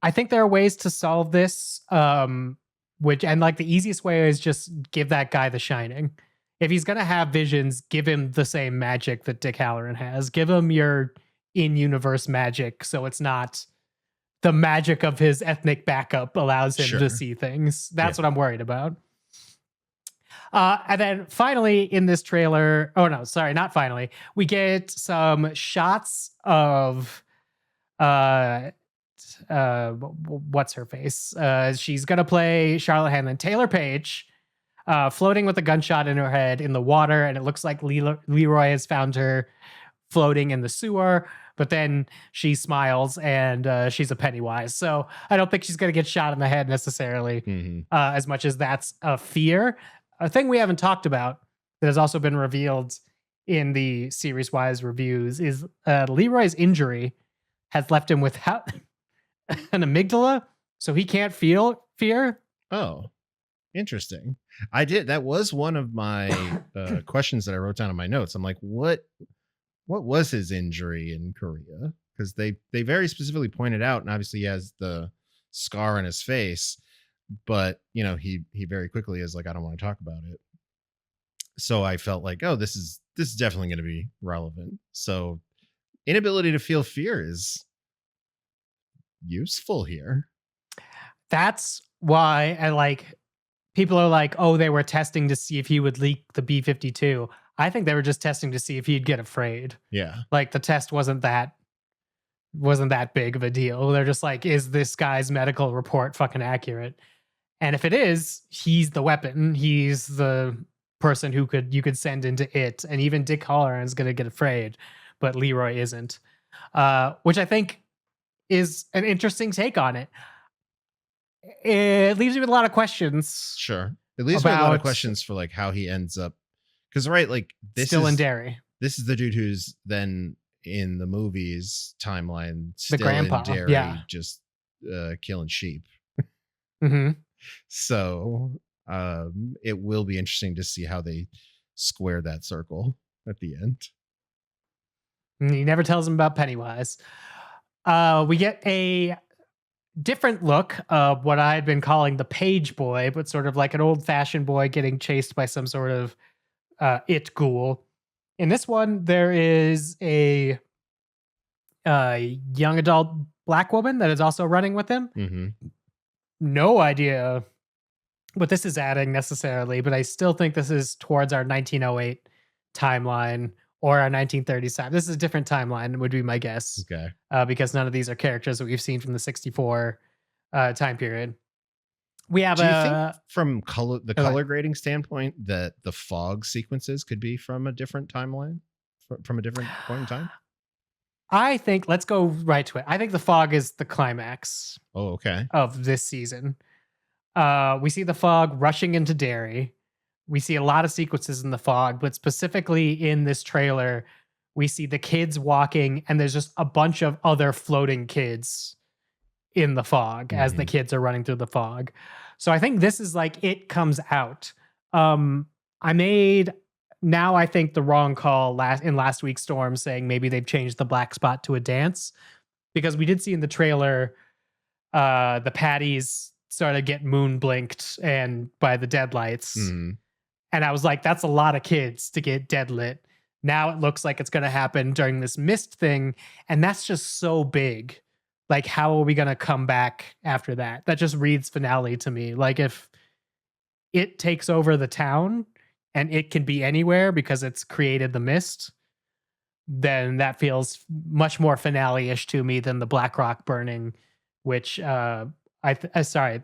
I think there are ways to solve this. And like the easiest way is just give that guy The Shining. If he's going to have visions, give him the same magic that Dick Halloran has. Give him your in-universe magic so it's not the magic of his ethnic backup allows him to see things. That's what I'm worried about. And then finally in this trailer, not finally, we get some shots of what's her face? She's gonna play Charlotte Hanlon, Taylor Page, floating with a gunshot in her head in the water, and it looks like Leroy has found her floating in the sewer. But then she smiles, and she's a Pennywise. So I don't think she's going to get shot in the head necessarily, as much as that's a fear. A thing we haven't talked about that has also been revealed in the series-wise reviews is Leroy's injury has left him without an amygdala, so he can't feel fear. Oh, interesting. That was one of my questions that I wrote down in my notes. I'm like, what was his injury in Korea? Because they very specifically pointed out, and obviously he has the scar on his face, but he very quickly is like, I don't want to talk about it. So I felt like, oh, this is definitely going to be relevant. So inability to feel fear is useful here. That's why people are like, oh, they were testing to see if he would leak the B-52. I think they were just testing to see if he'd get afraid. Yeah. Like the test wasn't that big of a deal. They're just like, is this guy's medical report fucking accurate? And if it is, he's the weapon. He's the person you could send into it. And even Dick Halloran is going to get afraid, but Leroy isn't. Which I think is an interesting take on it. It leaves me with a lot of questions. Sure. It leaves me with a lot of questions for like how he ends up. Because this still is in Derry. This is the dude who's then in the movie's timeline still the grandpa, in Derry, yeah, just killing sheep. Mm-hmm. So it will be interesting to see how they square that circle at the end. He never tells him about Pennywise. We get a different look of what I had been calling the page boy, but sort of like an old-fashioned boy getting chased by some sort of it ghoul. In this one, there is a young adult black woman that is also running with him. Mm-hmm. No idea what this is adding necessarily, but I still think this is towards our 1908 timeline or our 1937. This is a different timeline, would be my guess. Okay. Because none of these are characters that we've seen from the 64 time period. We have Do you think from color grading standpoint that the fog sequences could be from a different timeline, from a different point in time? I think, let's go right to it. I think the fog is the climax. Oh, okay. Of this season. We see the fog rushing into Derry. We see a lot of sequences in the fog, but specifically in this trailer, we see the kids walking, and there's just a bunch of other floating kids in the fog as the kids are running through the fog. So I think this is like it comes out. I made I think the wrong call in last week's Storm saying maybe they've changed the black spot to a dance, because we did see in the trailer the patties started getting moon blinked and by the deadlights. And I was like, that's a lot of kids to get dead lit. Now it looks like it's going to happen during this mist thing. And that's just so big. Like, how are we going to come back after that? That just reads finale to me. Like, if it takes over the town and it can be anywhere because it's created the mist, then that feels much more finale-ish to me than the Black Rock burning, which, the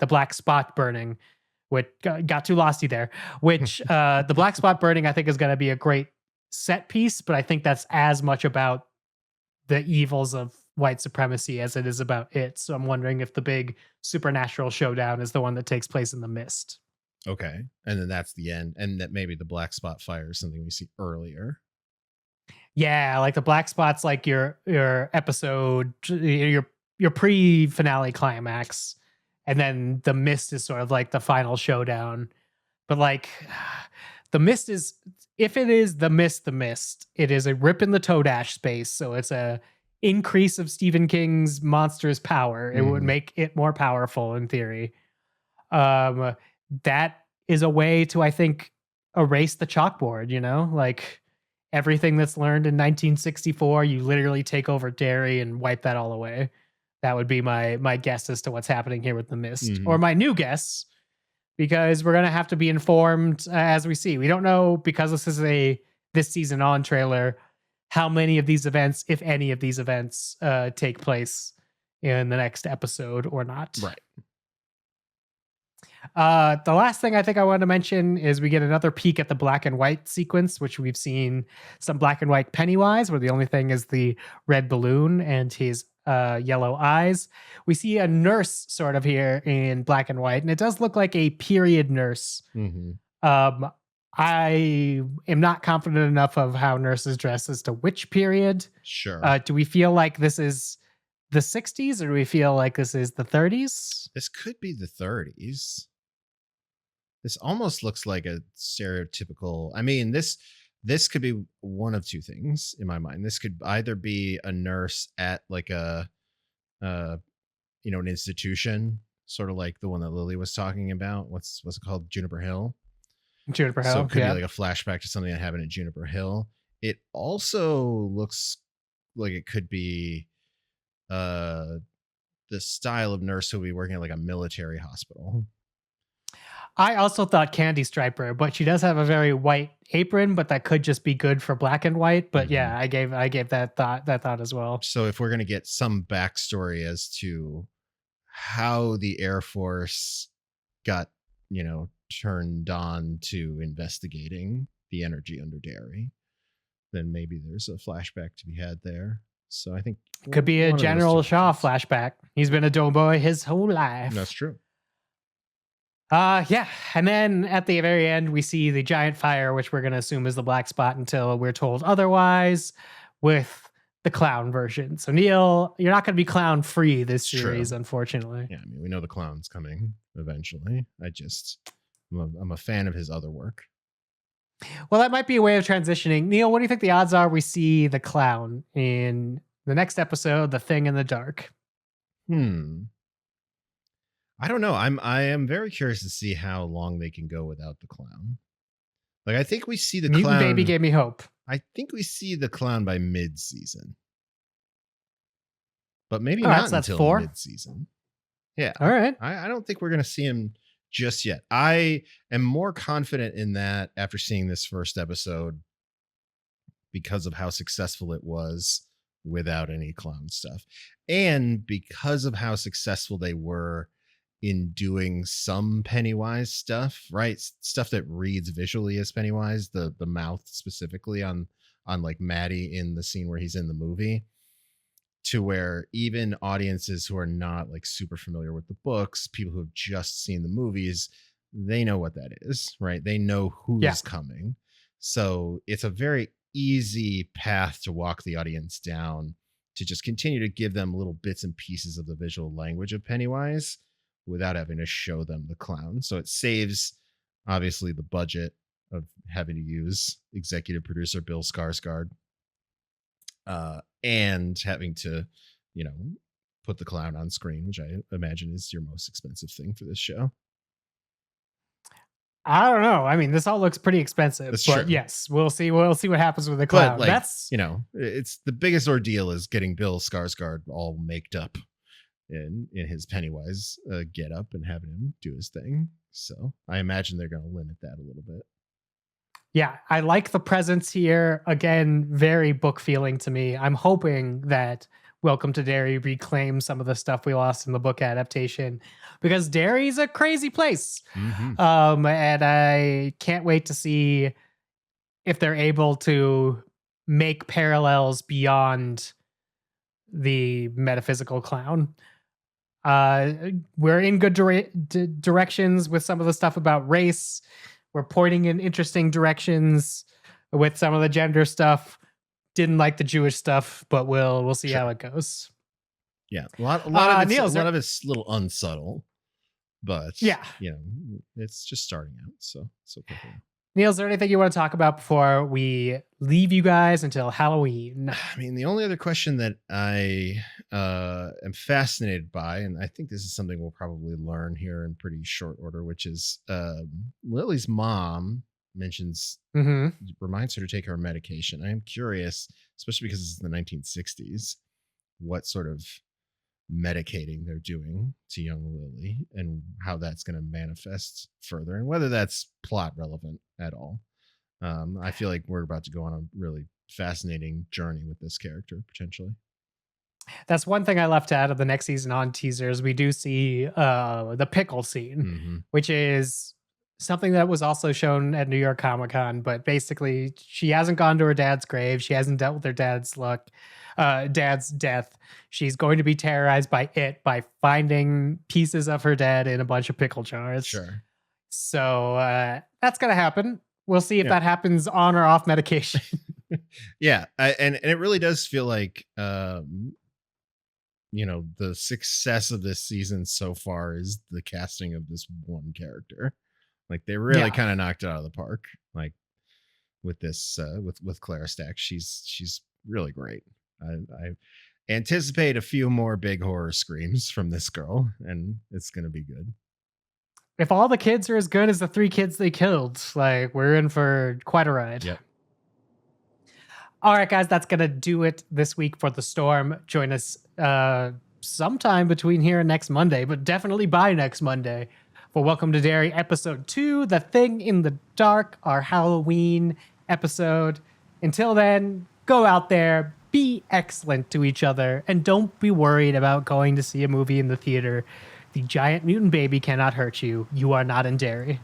Black Spot burning, which got too losty there, which the Black Spot burning, I think, is going to be a great set piece, but I think that's as much about the evils of white supremacy as it is about it. So I'm wondering if the big supernatural showdown is the one that takes place in the mist. Okay. And then that's the end. And that maybe the black spot fire is something we see earlier. Yeah, like the black spot's like your episode, your pre-finale climax. And then the mist is sort of like the final showdown. But like the mist is, if it is the mist, it is a rip in the toe dash space. So it's a increase of Stephen King's monster's power. It would make it more powerful in theory. That is a way to, I think, erase the chalkboard, like everything that's learned in 1964, you literally take over Derry and wipe that all away. That would be my guess as to what's happening here with the mist, or my new guess, because we're going to have to be informed as we see. We don't know, because this is this season on trailer, how many of these events, if any of these events, take place in the next episode or not. Right. The last thing I think I wanted to mention is we get another peek at the black and white sequence, which we've seen some black and white Pennywise, where the only thing is the red balloon and his yellow eyes. We see a nurse sort of here in black and white, and it does look like a period nurse. I am not confident enough of how nurses dress as to which period. Sure. Do we feel like this is the 60s or do we feel like this is the 30s? This could be the 30s. This almost looks like a stereotypical. I mean, this could be one of two things in my mind. This could either be a nurse at like an institution, sort of like the one that Lily was talking about. What's it called? Juniper Hill. Juniper Hill. So it could be like a flashback to something that happened at Juniper Hill. It also looks like it could be the style of nurse who will be working at like a military hospital. I also thought Candy Striper, but she does have a very white apron, but that could just be good for black and white. But yeah, I gave that thought as well. So if we're gonna get some backstory as to how the Air Force got, turned on to investigating the energy under Derry, then maybe there's a flashback to be had there. So I think could be a General Shaw flashback. He's been a doughboy his whole life. That's true. Yeah. And then at the very end, we see the giant fire, which we're going to assume is the black spot until we're told otherwise, with the clown version. So Neil, you're not going to be clown free this series, unfortunately. Yeah. I mean, we know the clown's coming eventually. I'm a fan of his other work. Well, that might be a way of transitioning. Neil, what do you think the odds are we see the clown in the next episode, The Thing in the Dark? I don't know. I am very curious to see how long they can go without the clown. Like, I think we see the Mutant clown. Baby gave me hope. I think we see the clown by mid-season, but maybe All right, not so that's until 4? mid-season. Yeah. All right. I don't think we're going to see him just yet. I am more confident in that after seeing this first episode because of how successful it was without any clown stuff, and because of how successful they were in doing some Pennywise stuff, right? Stuff that reads visually as Pennywise, the mouth specifically on like Maddie in the scene where he's in the movie, to where even audiences who are not like super familiar with the books, people who have just seen the movies, they know what that is, right? They know who's coming. So it's a very easy path to walk the audience down to just continue to give them little bits and pieces of the visual language of Pennywise without having to show them the clown. So it saves, obviously, the budget of having to use executive producer Bill Skarsgård and having to, put the clown on screen, which I imagine is your most expensive thing for this show. I don't know. I mean, this all looks pretty expensive, That's but true. yes, we'll see what happens with the clown. But That's it's the biggest ordeal is getting Bill Skarsgård all maked up in his Pennywise get up and having him do his thing. So I imagine they're going to limit that a little bit. Yeah, I like the presence here. Again, very book feeling to me. I'm hoping that Welcome to Derry reclaims some of the stuff we lost in the book adaptation, because Derry's a crazy place. And I can't wait to see if they're able to make parallels beyond the metaphysical clown. We're in good directions with some of the stuff about race. We're pointing in interesting directions with some of the gender stuff. Didn't like the Jewish stuff, but we'll see how it goes. Yeah, a lot of it's a little unsubtle, but it's just starting out, so it's okay. Neil, is there anything you want to talk about before we leave you guys until Halloween? I mean, the only other question that I am fascinated by, and I think this is something we'll probably learn here in pretty short order, which is Lily's mom reminds her to take her medication. I am curious, especially because it's the 1960s, what sort of medicating they're doing to young Lily and how that's going to manifest further and whether that's plot relevant at all. I feel like we're about to go on a really fascinating journey with this character potentially. That's one thing I left out of the next season on teasers. We do see the pickle scene, which is something that was also shown at New York Comic Con. But basically, she hasn't gone to her dad's grave. She hasn't dealt with her dad's death. She's going to be terrorized by finding pieces of her dad in a bunch of pickle jars. Sure. So that's gonna happen. We'll see if that happens on or off medication. Yeah, and it really does feel like the success of this season so far is the casting of this one character. Like they really kind of knocked it out of the park. Like with this with Clara Stack, she's really great. I anticipate a few more big horror screams from this girl, and it's gonna be good. If all the kids are as good as the 3 kids they killed, like we're in for quite a ride. Yep. All right, guys, that's going to do it this week for The Storm. Join us sometime between here and next Monday, but definitely by next Monday for Welcome to Derry episode 2, The Thing in the Dark, our Halloween episode. Until then, go out there, be excellent to each other, and don't be worried about going to see a movie in the theater. The giant mutant baby cannot hurt you. You are not in Derry.